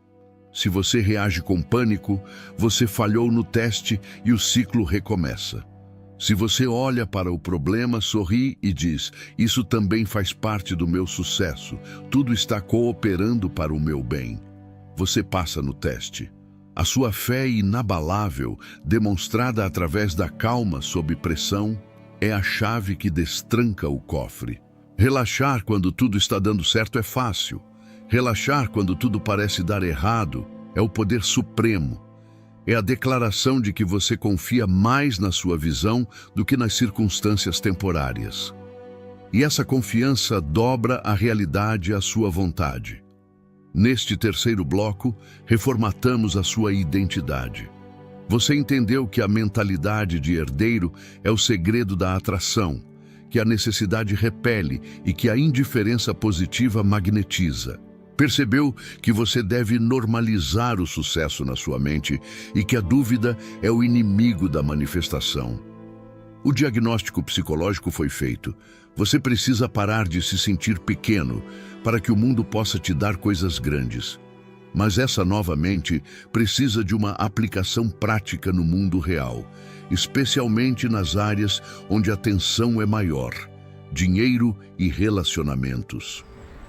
Se você reage com pânico, você falhou no teste e o ciclo recomeça. Se você olha para o problema, sorri e diz: isso também faz parte do meu sucesso, tudo está cooperando para o meu bem. Você passa no teste. A sua fé inabalável, demonstrada através da calma sob pressão, é a chave que destranca o cofre. Relaxar quando tudo está dando certo é fácil. Relaxar quando tudo parece dar errado é o poder supremo. É a declaração de que você confia mais na sua visão do que nas circunstâncias temporárias. E essa confiança dobra a realidade à sua vontade. Neste terceiro bloco, reformatamos a sua identidade. Você entendeu que a mentalidade de herdeiro é o segredo da atração, que a necessidade repele e que a indiferença positiva magnetiza. Percebeu que você deve normalizar o sucesso na sua mente e que a dúvida é o inimigo da manifestação. O diagnóstico psicológico foi feito. Você precisa parar de se sentir pequeno para que o mundo possa te dar coisas grandes. Mas essa nova mente precisa de uma aplicação prática no mundo real, especialmente nas áreas onde a tensão é maior: dinheiro e relacionamentos.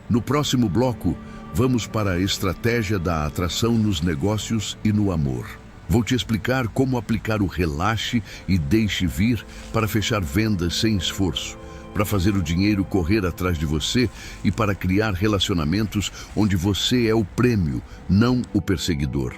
No próximo bloco, vamos para a estratégia da atração nos negócios e no amor. Vou te explicar como aplicar o relaxe e deixe vir para fechar vendas sem esforço, para fazer o dinheiro correr atrás de você e para criar relacionamentos onde você é o prêmio, não o perseguidor.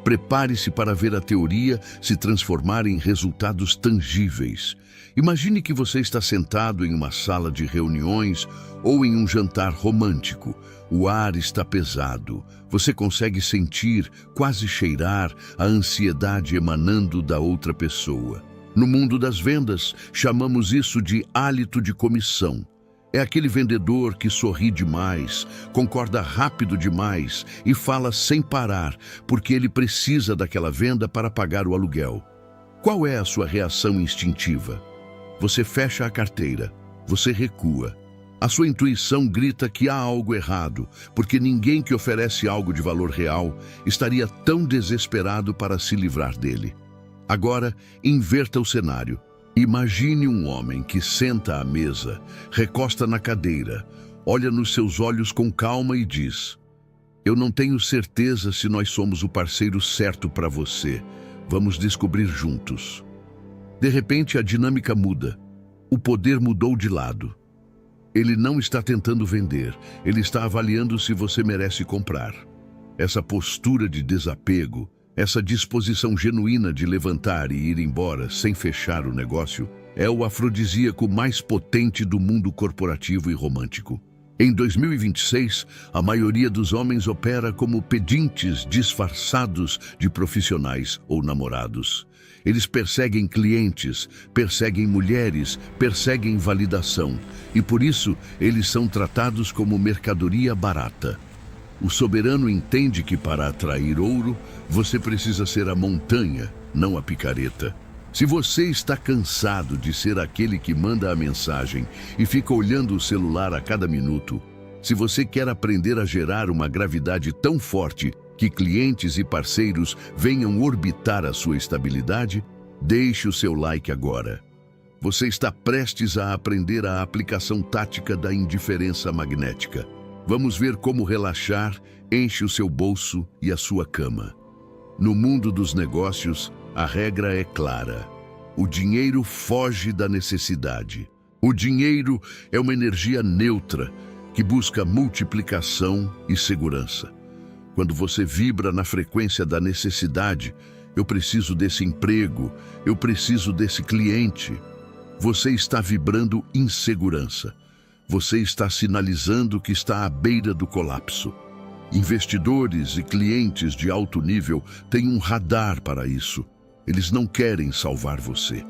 Prepare-se para ver a teoria se transformar em resultados tangíveis. Imagine que você está sentado em uma sala de reuniões ou em um jantar romântico. O ar está pesado. Você consegue sentir, quase cheirar, a ansiedade emanando da outra pessoa. No mundo das vendas, chamamos isso de hálito de comissão. É aquele vendedor que sorri demais, concorda rápido demais e fala sem parar, porque ele precisa daquela venda para pagar o aluguel. Qual é a sua reação instintiva? Você fecha a carteira, você recua. A sua intuição grita que há algo errado, porque ninguém que oferece algo de valor real estaria tão desesperado para se livrar dele. Agora, inverta o cenário. Imagine um homem que senta à mesa, recosta na cadeira, olha nos seus olhos com calma e diz: eu não tenho certeza se nós somos o parceiro certo para você. Vamos descobrir juntos. De repente, a dinâmica muda. O poder mudou de lado. Ele não está tentando vender, ele está avaliando se você merece comprar. Essa postura de desapego, essa disposição genuína de levantar e ir embora sem fechar o negócio, é o afrodisíaco mais potente do mundo corporativo e romântico. Em 2026, a maioria dos homens opera como pedintes disfarçados de profissionais ou namorados. Eles perseguem clientes, perseguem mulheres, perseguem validação. E por isso, eles são tratados como mercadoria barata. O soberano entende que para atrair ouro, você precisa ser a montanha, não a picareta. Se você está cansado de ser aquele que manda a mensagem e fica olhando o celular a cada minuto, se você quer aprender a gerar uma gravidade tão forte que clientes e parceiros venham orbitar a sua estabilidade, deixe o seu like agora. Você está prestes a aprender a aplicação tática da indiferença magnética. Vamos ver como relaxar enche o seu bolso e a sua cama. No mundo dos negócios, a regra é clara. O dinheiro foge da necessidade. O dinheiro é uma energia neutra que busca multiplicação e segurança. Quando você vibra na frequência da necessidade, eu preciso desse emprego, eu preciso desse cliente, você está vibrando insegurança. Você está sinalizando que está à beira do colapso. Investidores e clientes de alto nível têm um radar para isso. Eles não querem salvar você.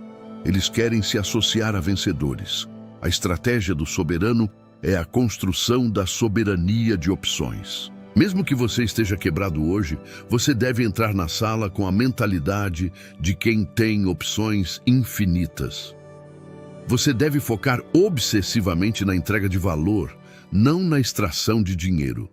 Eles querem se associar a vencedores. A estratégia do soberano é a construção da soberania de opções. Mesmo que você esteja quebrado hoje, você deve entrar na sala com a mentalidade de quem tem opções infinitas. Você deve focar obsessivamente na entrega de valor, não na extração de dinheiro.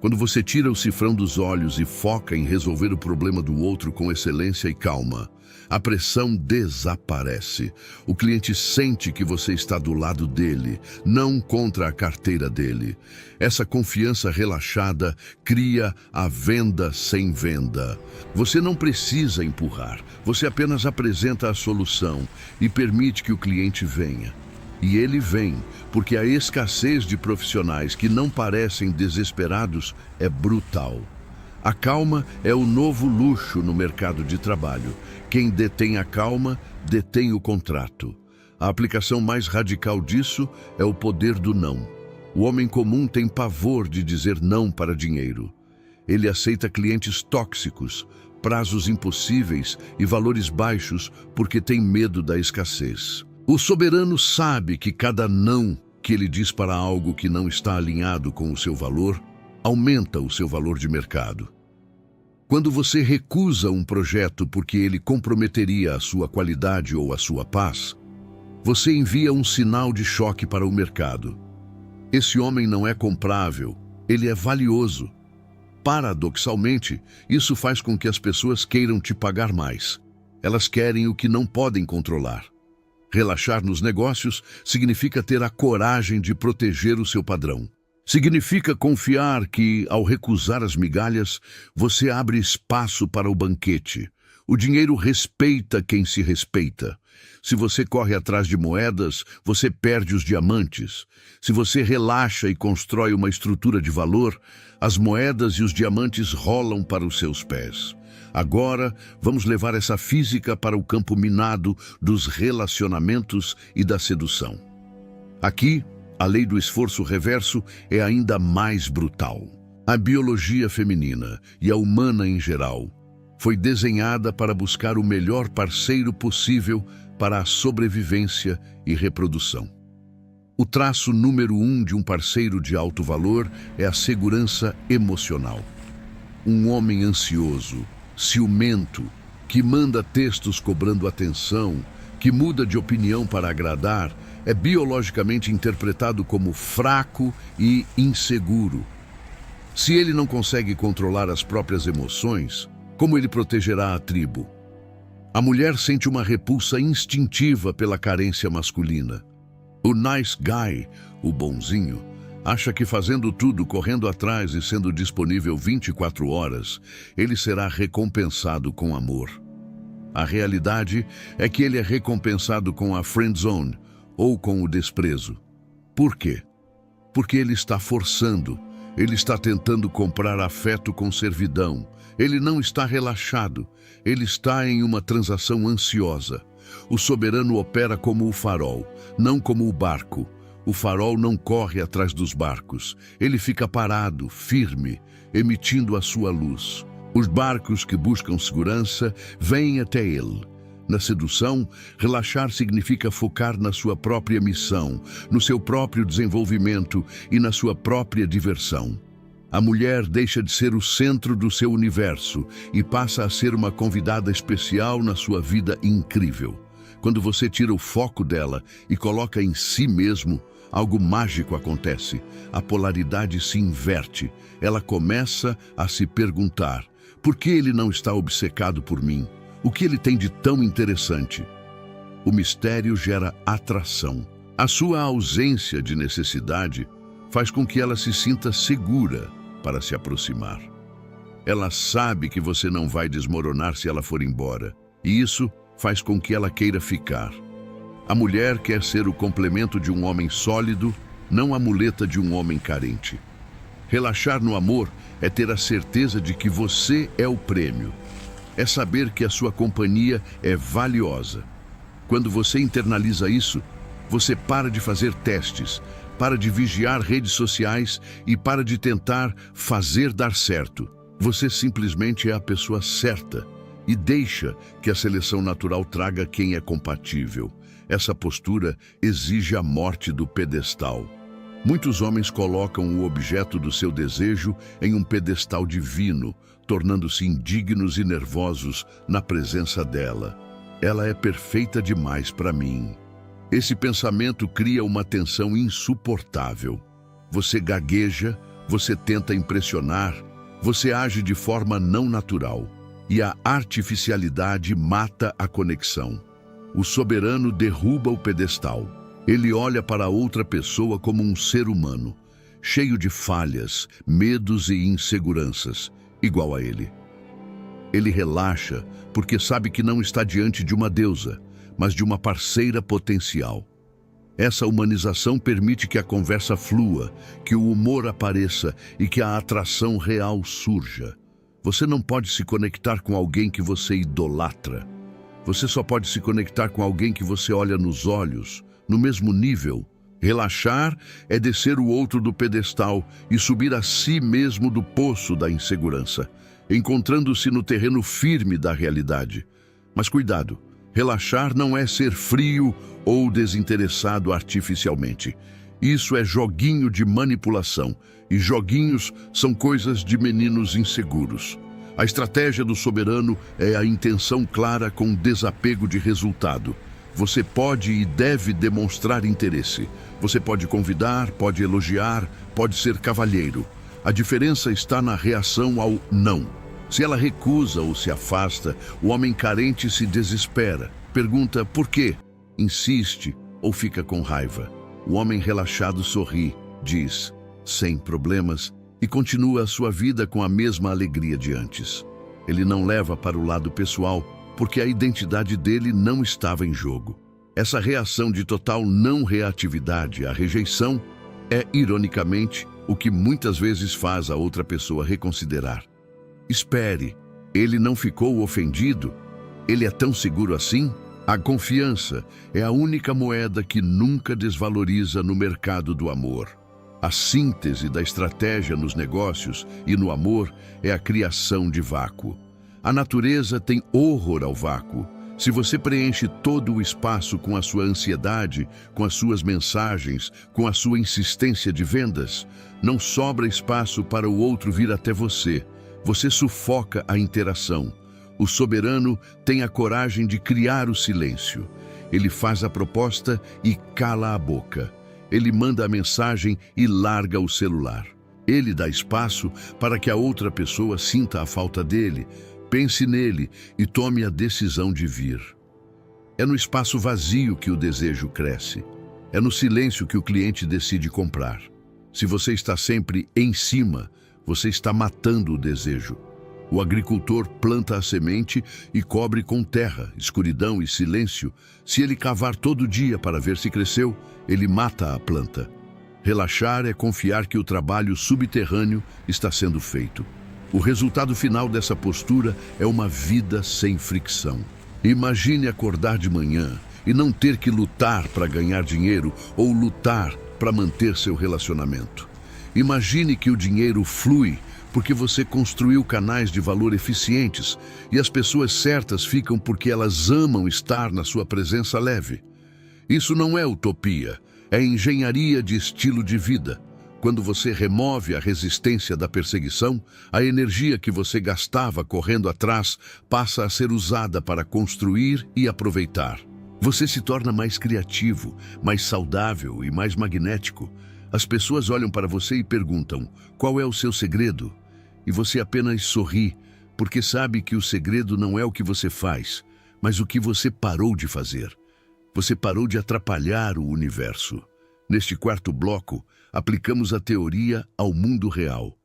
Quando você tira o cifrão dos olhos e foca em resolver o problema do outro com excelência e calma, a pressão desaparece. O cliente sente que você está do lado dele, não contra a carteira dele. Essa confiança relaxada cria a venda sem venda. Você não precisa empurrar, você apenas apresenta a solução e permite que o cliente venha. E ele vem, porque a escassez de profissionais que não parecem desesperados é brutal. A calma é o novo luxo no mercado de trabalho. Quem detém a calma, detém o contrato. A aplicação mais radical disso é o poder do não. O homem comum tem pavor de dizer não para dinheiro. Ele aceita clientes tóxicos, prazos impossíveis e valores baixos porque tem medo da escassez. O soberano sabe que cada não que ele diz para algo que não está alinhado com o seu valor, aumenta o seu valor de mercado. Quando você recusa um projeto porque ele comprometeria a sua qualidade ou a sua paz, você envia um sinal de choque para o mercado. Esse homem não é comprável, ele é valioso. Paradoxalmente, isso faz com que as pessoas queiram te pagar mais. Elas querem o que não podem controlar. Relaxar nos negócios significa ter a coragem de proteger o seu padrão. Significa confiar que, ao recusar as migalhas, você abre espaço para o banquete. O dinheiro respeita quem se respeita. Se você corre atrás de moedas, você perde os diamantes. Se você relaxa e constrói uma estrutura de valor, as moedas e os diamantes rolam para os seus pés. Agora, vamos levar essa física para o campo minado dos relacionamentos e da sedução. Aqui, a lei do esforço reverso é ainda mais brutal. A biologia feminina e a humana em geral foi desenhada para buscar o melhor parceiro possível para a sobrevivência e reprodução. O traço número 1 de um parceiro de alto valor é a segurança emocional. Um homem ansioso, ciumento, que manda textos cobrando atenção, que muda de opinião para agradar, é biologicamente interpretado como fraco e inseguro. Se ele não consegue controlar as próprias emoções, como ele protegerá a tribo? A mulher sente uma repulsa instintiva pela carência masculina. O nice guy, o bonzinho, acha que fazendo tudo, correndo atrás e sendo disponível 24 horas, ele será recompensado com amor. A realidade é que ele é recompensado com a friend zone ou com o desprezo. Por quê? Porque ele está forçando, ele está tentando comprar afeto com servidão, ele não está relaxado, ele está em uma transação ansiosa. O soberano opera como o farol, não como o barco. O farol não corre atrás dos barcos. Ele fica parado, firme, emitindo a sua luz. Os barcos que buscam segurança vêm até ele. Na sedução, relaxar significa focar na sua própria missão, no seu próprio desenvolvimento e na sua própria diversão. A mulher deixa de ser o centro do seu universo e passa a ser uma convidada especial na sua vida incrível. Quando você tira o foco dela e coloca em si mesmo, algo mágico acontece. A polaridade se inverte. Ela começa a se perguntar: por que ele não está obcecado por mim? O que ele tem de tão interessante? O mistério gera atração. A sua ausência de necessidade faz com que ela se sinta segura para se aproximar. Ela sabe que você não vai desmoronar se ela for embora, e isso faz com que ela queira ficar. A mulher quer ser o complemento de um homem sólido, não a muleta de um homem carente. Relaxar no amor é ter a certeza de que você é o prêmio. É saber que a sua companhia é valiosa. Quando você internaliza isso, você para de fazer testes, para de vigiar redes sociais e para de tentar fazer dar certo. Você simplesmente é a pessoa certa e deixa que a seleção natural traga quem é compatível. Essa postura exige a morte do pedestal. Muitos homens colocam o objeto do seu desejo em um pedestal divino, tornando-se indignos e nervosos na presença dela. Ela é perfeita demais para mim. Esse pensamento cria uma tensão insuportável. Você gagueja, você tenta impressionar, você age de forma não natural. E a artificialidade mata a conexão. O soberano derruba o pedestal. Ele olha para outra pessoa como um ser humano, cheio de falhas, medos e inseguranças, igual a ele. Ele relaxa porque sabe que não está diante de uma deusa, mas de uma parceira potencial. Essa humanização permite que a conversa flua, que o humor apareça e que a atração real surja. Você não pode se conectar com alguém que você idolatra. Você só pode se conectar com alguém que você olha nos olhos, no mesmo nível. Relaxar é descer o outro do pedestal e subir a si mesmo do poço da insegurança, encontrando-se no terreno firme da realidade. Mas cuidado, relaxar não é ser frio ou desinteressado artificialmente. Isso é joguinho de manipulação, e joguinhos são coisas de meninos inseguros. A estratégia do soberano é a intenção clara com desapego de resultado. Você pode e deve demonstrar interesse. Você pode convidar, pode elogiar, pode ser cavalheiro. A diferença está na reação ao não. Se ela recusa ou se afasta, o homem carente se desespera. Pergunta por quê? Insiste ou fica com raiva. O homem relaxado sorri, diz, sem problemas, e continua a sua vida com a mesma alegria de antes. Ele não leva para o lado pessoal, porque a identidade dele não estava em jogo. Essa reação de total não reatividade à rejeição é, ironicamente, o que muitas vezes faz a outra pessoa reconsiderar. Espere, ele não ficou ofendido? Ele é tão seguro assim? A confiança é a única moeda que nunca desvaloriza no mercado do amor. A síntese da estratégia nos negócios e no amor é a criação de vácuo. A natureza tem horror ao vácuo. Se você preenche todo o espaço com a sua ansiedade, com as suas mensagens, com a sua insistência de vendas, não sobra espaço para o outro vir até você. Você sufoca a interação. O soberano tem a coragem de criar o silêncio. Ele faz a proposta e cala a boca. Ele manda a mensagem e larga o celular. Ele dá espaço para que a outra pessoa sinta a falta dele, pense nele e tome a decisão de vir. É no espaço vazio que o desejo cresce. É no silêncio que o cliente decide comprar. Se você está sempre em cima, você está matando o desejo. O agricultor planta a semente e cobre com terra, escuridão e silêncio. Se ele cavar todo dia para ver se cresceu, ele mata a planta. Relaxar é confiar que o trabalho subterrâneo está sendo feito. O resultado final dessa postura é uma vida sem fricção. Imagine acordar de manhã e não ter que lutar para ganhar dinheiro ou lutar para manter seu relacionamento. Imagine que o dinheiro flui porque você construiu canais de valor eficientes e as pessoas certas ficam porque elas amam estar na sua presença leve. Isso não é utopia, é engenharia de estilo de vida. Quando você remove a resistência da perseguição, a energia que você gastava correndo atrás passa a ser usada para construir e aproveitar. Você se torna mais criativo, mais saudável e mais magnético. As pessoas olham para você e perguntam: qual é o seu segredo? E você apenas sorri, porque sabe que o segredo não é o que você faz, mas o que você parou de fazer. Você parou de atrapalhar o universo. Neste quarto bloco, aplicamos a teoria ao mundo real.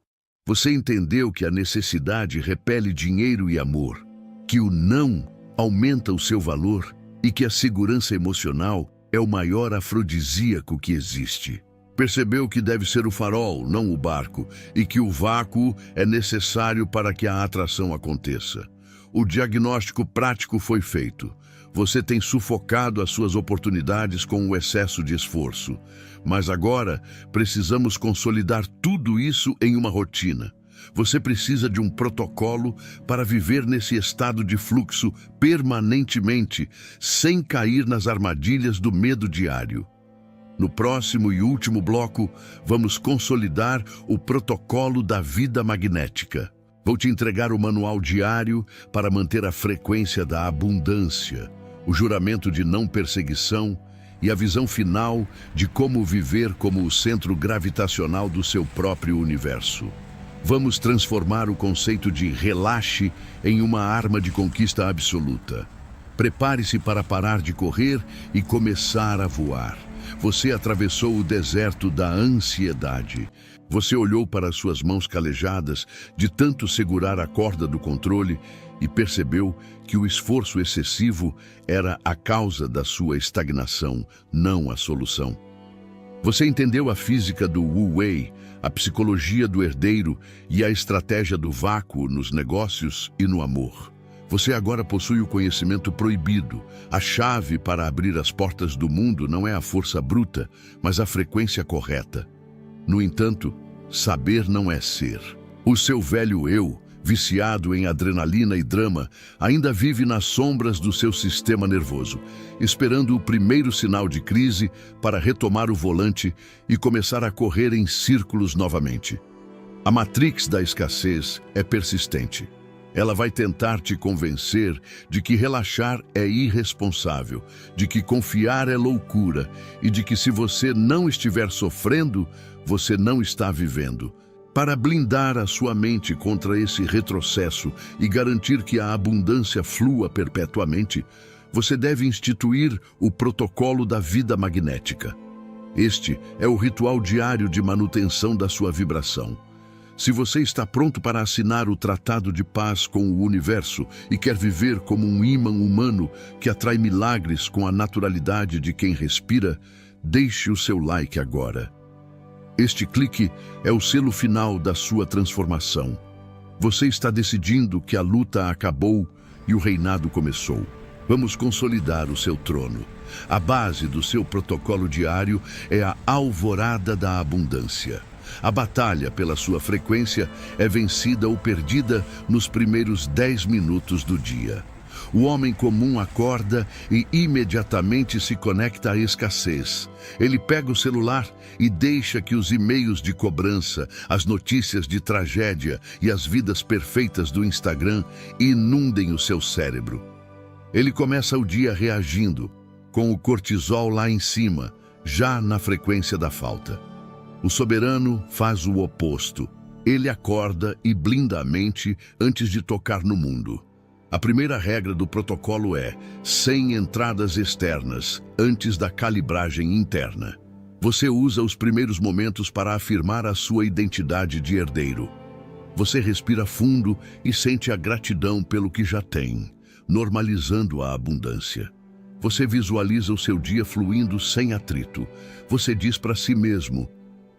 Você entendeu que a necessidade repele dinheiro e amor, que o não aumenta o seu valor e que a segurança emocional é o maior afrodisíaco que existe. Percebeu que deve ser o farol, não o barco, e que o vácuo é necessário para que a atração aconteça. O diagnóstico prático foi feito. Você tem sufocado as suas oportunidades com o excesso de esforço. Mas agora precisamos consolidar tudo isso em uma rotina. Você precisa de um protocolo para viver nesse estado de fluxo permanentemente, sem cair nas armadilhas do medo diário. No próximo e último bloco, vamos consolidar o protocolo da vida magnética. Vou te entregar o manual diário para manter a frequência da abundância, o juramento de não perseguição e a visão final de como viver como o centro gravitacional do seu próprio universo. Vamos transformar o conceito de relaxe em uma arma de conquista absoluta. Prepare-se para parar de correr e começar a voar. Você atravessou o deserto da ansiedade. Você olhou para suas mãos calejadas de tanto segurar a corda do controle e percebeu que o esforço excessivo era a causa da sua estagnação, não a solução. Você entendeu a física do Wu Wei, a psicologia do herdeiro e a estratégia do vácuo nos negócios e no amor. Você agora possui o conhecimento proibido. A chave para abrir as portas do mundo não é a força bruta, mas a frequência correta. No entanto, saber não é ser. O seu velho eu, viciado em adrenalina e drama, ainda vive nas sombras do seu sistema nervoso, esperando o primeiro sinal de crise para retomar o volante e começar a correr em círculos novamente. A matrix da escassez é persistente. Ela vai tentar te convencer de que relaxar é irresponsável, de que confiar é loucura e de que se você não estiver sofrendo, você não está vivendo. Para blindar a sua mente contra esse retrocesso e garantir que a abundância flua perpetuamente, você deve instituir o protocolo da vida magnética. Este é o ritual diário de manutenção da sua vibração. Se você está pronto para assinar o Tratado de Paz com o Universo e quer viver como um ímã humano que atrai milagres com a naturalidade de quem respira, deixe o seu like agora. Este clique é o selo final da sua transformação. Você está decidindo que a luta acabou e o reinado começou. Vamos consolidar o seu trono. A base do seu protocolo diário é a alvorada da abundância. A batalha pela sua frequência é vencida ou perdida nos primeiros 10 minutos do dia. O homem comum acorda e imediatamente se conecta à escassez. Ele pega o celular e deixa que os e-mails de cobrança, as notícias de tragédia e as vidas perfeitas do Instagram inundem o seu cérebro. Ele começa o dia reagindo, com o cortisol lá em cima, já na frequência da falta. O soberano faz o oposto. Ele acorda e blinda a mente antes de tocar no mundo. A primeira regra do protocolo é: sem entradas externas, antes da calibragem interna. Você usa os primeiros momentos para afirmar a sua identidade de herdeiro. Você respira fundo e sente a gratidão pelo que já tem, normalizando a abundância. Você visualiza o seu dia fluindo sem atrito. Você diz para si mesmo: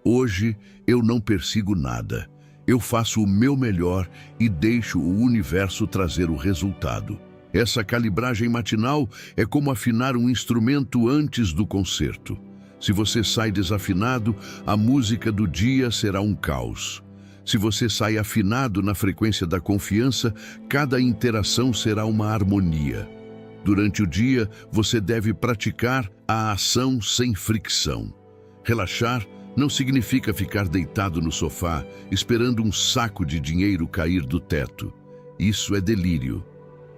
hoje eu não persigo nada. Eu faço o meu melhor e deixo o universo trazer o resultado. Essa calibragem matinal é como afinar um instrumento antes do concerto. Se você sai desafinado, a música do dia será um caos. Se você sai afinado na frequência da confiança, cada interação será uma harmonia. Durante o dia, você deve praticar a ação sem fricção. Relaxar não significa ficar deitado no sofá, esperando um saco de dinheiro cair do teto. Isso é delírio.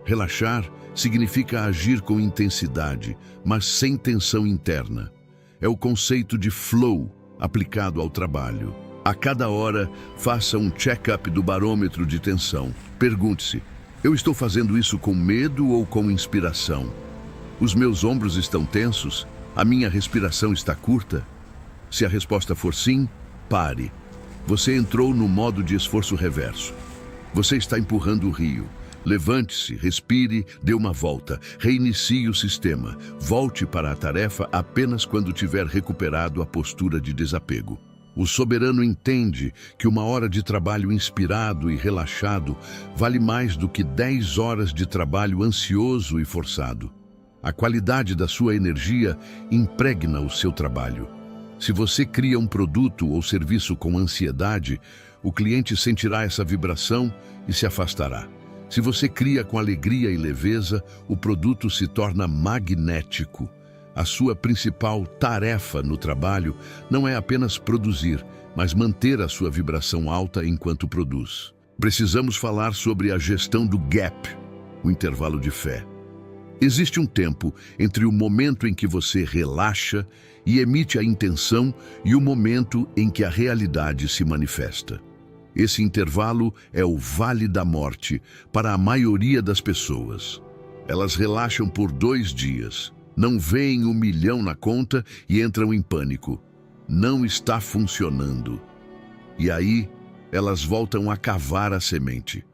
Relaxar significa agir com intensidade, mas sem tensão interna. É o conceito de flow aplicado ao trabalho. A cada hora, faça um check-up do barômetro de tensão. Pergunte-se: eu estou fazendo isso com medo ou com inspiração? Os meus ombros estão tensos? A minha respiração está curta? Se a resposta for sim, pare. Você entrou no modo de esforço reverso. Você está empurrando o rio. Levante-se, respire, dê uma volta, reinicie o sistema. Volte para a tarefa apenas quando tiver recuperado a postura de desapego. O soberano entende que uma hora de trabalho inspirado e relaxado vale mais do que 10 horas de trabalho ansioso e forçado. A qualidade da sua energia impregna o seu trabalho. Se você cria um produto ou serviço com ansiedade, o cliente sentirá essa vibração e se afastará. Se você cria com alegria e leveza, o produto se torna magnético. A sua principal tarefa no trabalho não é apenas produzir, mas manter a sua vibração alta enquanto produz. Precisamos falar sobre a gestão do gap, o intervalo de fé. Existe um tempo entre o momento em que você relaxa e emite a intenção e o momento em que a realidade se manifesta. Esse intervalo é o vale da morte para a maioria das pessoas. Elas relaxam por 2 dias, não veem 1 milhão na conta e entram em pânico. Não está funcionando. E aí, elas voltam a cavar a semente.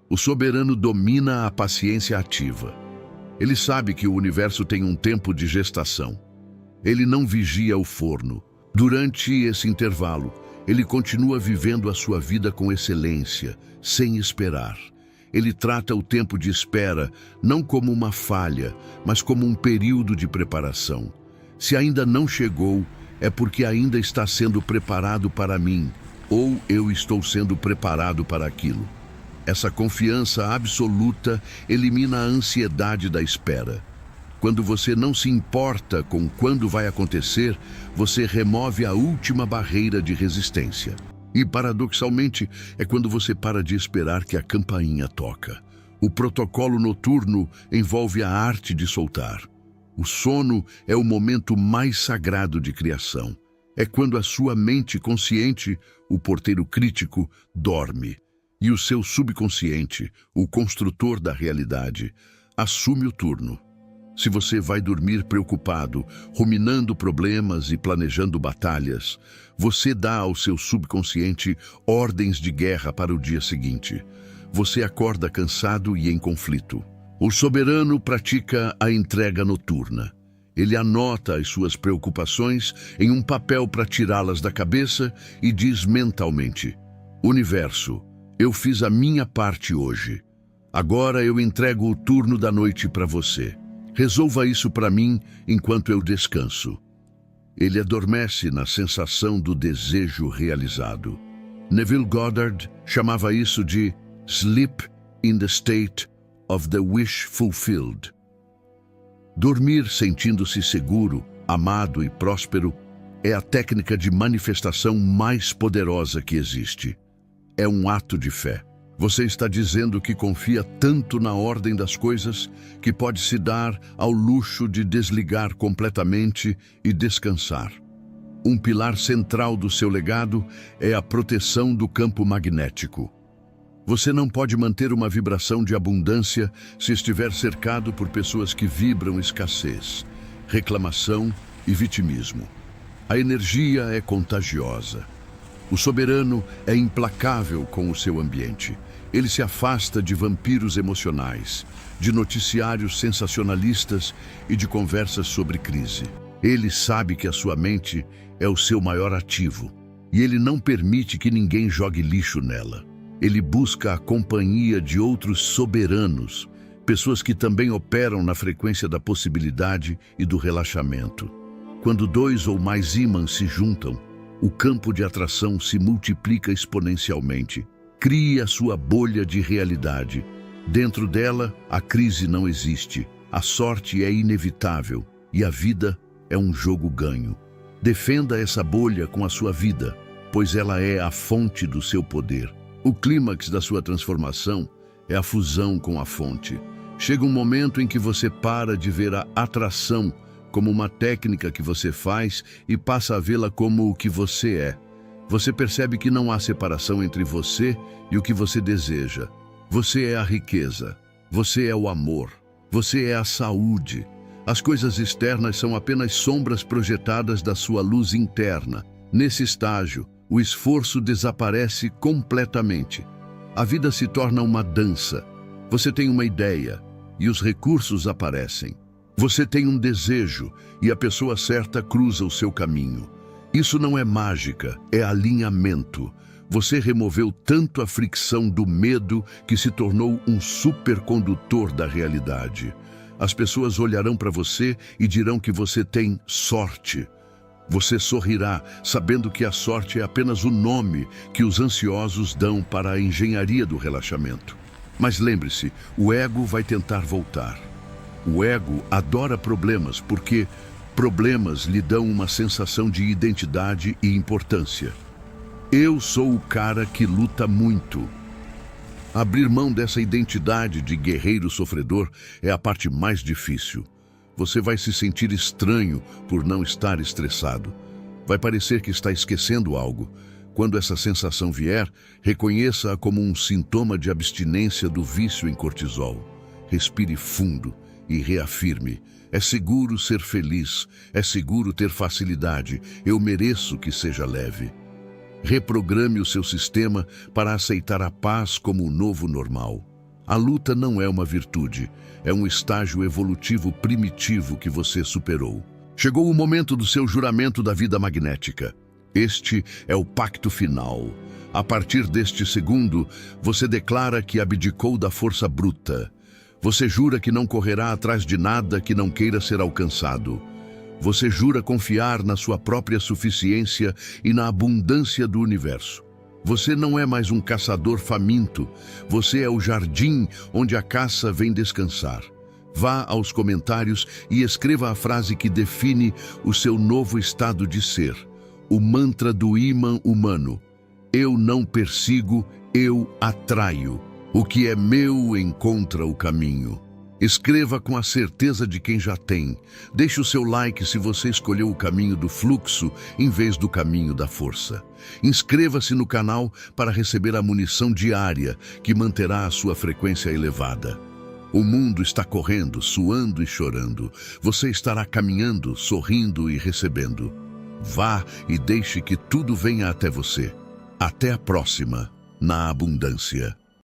O soberano domina a paciência ativa. Ele sabe que o universo tem um tempo de gestação. Ele não vigia o forno. Durante esse intervalo, ele continua vivendo a sua vida com excelência, sem esperar. Ele trata o tempo de espera não como uma falha, mas como um período de preparação. Se ainda não chegou, é porque ainda está sendo preparado para mim, ou eu estou sendo preparado para aquilo. Essa confiança absoluta elimina a ansiedade da espera. Quando você não se importa com quando vai acontecer, você remove a última barreira de resistência. E, paradoxalmente, é quando você para de esperar que a campainha toca. O protocolo noturno envolve a arte de soltar. O sono é o momento mais sagrado de criação. É quando a sua mente consciente, o porteiro crítico, dorme. E o seu subconsciente, o construtor da realidade, assume o turno. Se você vai dormir preocupado, ruminando problemas e planejando batalhas, você dá ao seu subconsciente ordens de guerra para o dia seguinte. Você acorda cansado e em conflito. O soberano pratica a entrega noturna. Ele anota as suas preocupações em um papel para tirá-las da cabeça e diz mentalmente: Universo, eu fiz a minha parte hoje. Agora eu entrego o turno da noite para você. Resolva isso para mim enquanto eu descanso. Ele adormece na sensação do desejo realizado. Neville Goddard chamava isso de sleep in the state of the wish fulfilled. Dormir sentindo-se seguro, amado e próspero é a técnica de manifestação mais poderosa que existe. É um ato de fé. Você está dizendo que confia tanto na ordem das coisas que pode se dar ao luxo de desligar completamente e descansar. Um pilar central do seu legado é a proteção do campo magnético. Você não pode manter uma vibração de abundância se estiver cercado por pessoas que vibram escassez, reclamação e vitimismo. A energia é contagiosa. O soberano é implacável com o seu ambiente. Ele se afasta de vampiros emocionais, de noticiários sensacionalistas e de conversas sobre crise. Ele sabe que a sua mente é o seu maior ativo e ele não permite que ninguém jogue lixo nela. Ele busca a companhia de outros soberanos, pessoas que também operam na frequência da possibilidade e do relaxamento. Quando 2 ou mais ímãs se juntam, o campo de atração se multiplica exponencialmente. Crie a sua bolha de realidade. Dentro dela, a crise não existe, a sorte é inevitável e a vida é um jogo ganho. Defenda essa bolha com a sua vida, pois ela é a fonte do seu poder. O clímax da sua transformação é a fusão com a fonte. Chega um momento em que você para de ver a atração como uma técnica que você faz e passa a vê-la como o que você é. Você percebe que não há separação entre você e o que você deseja. Você é a riqueza, você é o amor, você é a saúde. As coisas externas são apenas sombras projetadas da sua luz interna. Nesse estágio, o esforço desaparece completamente. A vida se torna uma dança. Você tem uma ideia e os recursos aparecem. Você tem um desejo e a pessoa certa cruza o seu caminho. Isso não é mágica, é alinhamento. Você removeu tanto a fricção do medo que se tornou um supercondutor da realidade. As pessoas olharão para você e dirão que você tem sorte. Você sorrirá, sabendo que a sorte é apenas o nome que os ansiosos dão para a engenharia do relaxamento. Mas lembre-se, o ego vai tentar voltar. O ego adora problemas porque problemas lhe dão uma sensação de identidade e importância. Eu sou o cara que luta muito. Abrir mão dessa identidade de guerreiro sofredor é a parte mais difícil. Você vai se sentir estranho por não estar estressado. Vai parecer que está esquecendo algo. Quando essa sensação vier, reconheça-a como um sintoma de abstinência do vício em cortisol. Respire fundo e reafirme: é seguro ser feliz, é seguro ter facilidade, eu mereço que seja leve. Reprograme o seu sistema para aceitar a paz como o novo normal. A luta não é uma virtude, é um estágio evolutivo primitivo que você superou. Chegou o momento do seu juramento da vida magnética. Este é o pacto final. A partir deste segundo, você declara que abdicou da força bruta. Você jura que não correrá atrás de nada que não queira ser alcançado. Você jura confiar na sua própria suficiência e na abundância do universo. Você não é mais um caçador faminto. Você é o jardim onde a caça vem descansar. Vá aos comentários e escreva a frase que define o seu novo estado de ser. O mantra do ímã humano. Eu não persigo, eu atraio. O que é meu encontra o caminho. Escreva com a certeza de quem já tem. Deixe o seu like se você escolheu o caminho do fluxo em vez do caminho da força. Inscreva-se no canal para receber a munição diária que manterá a sua frequência elevada. O mundo está correndo, suando e chorando. Você estará caminhando, sorrindo e recebendo. Vá e deixe que tudo venha até você. Até a próxima, na abundância.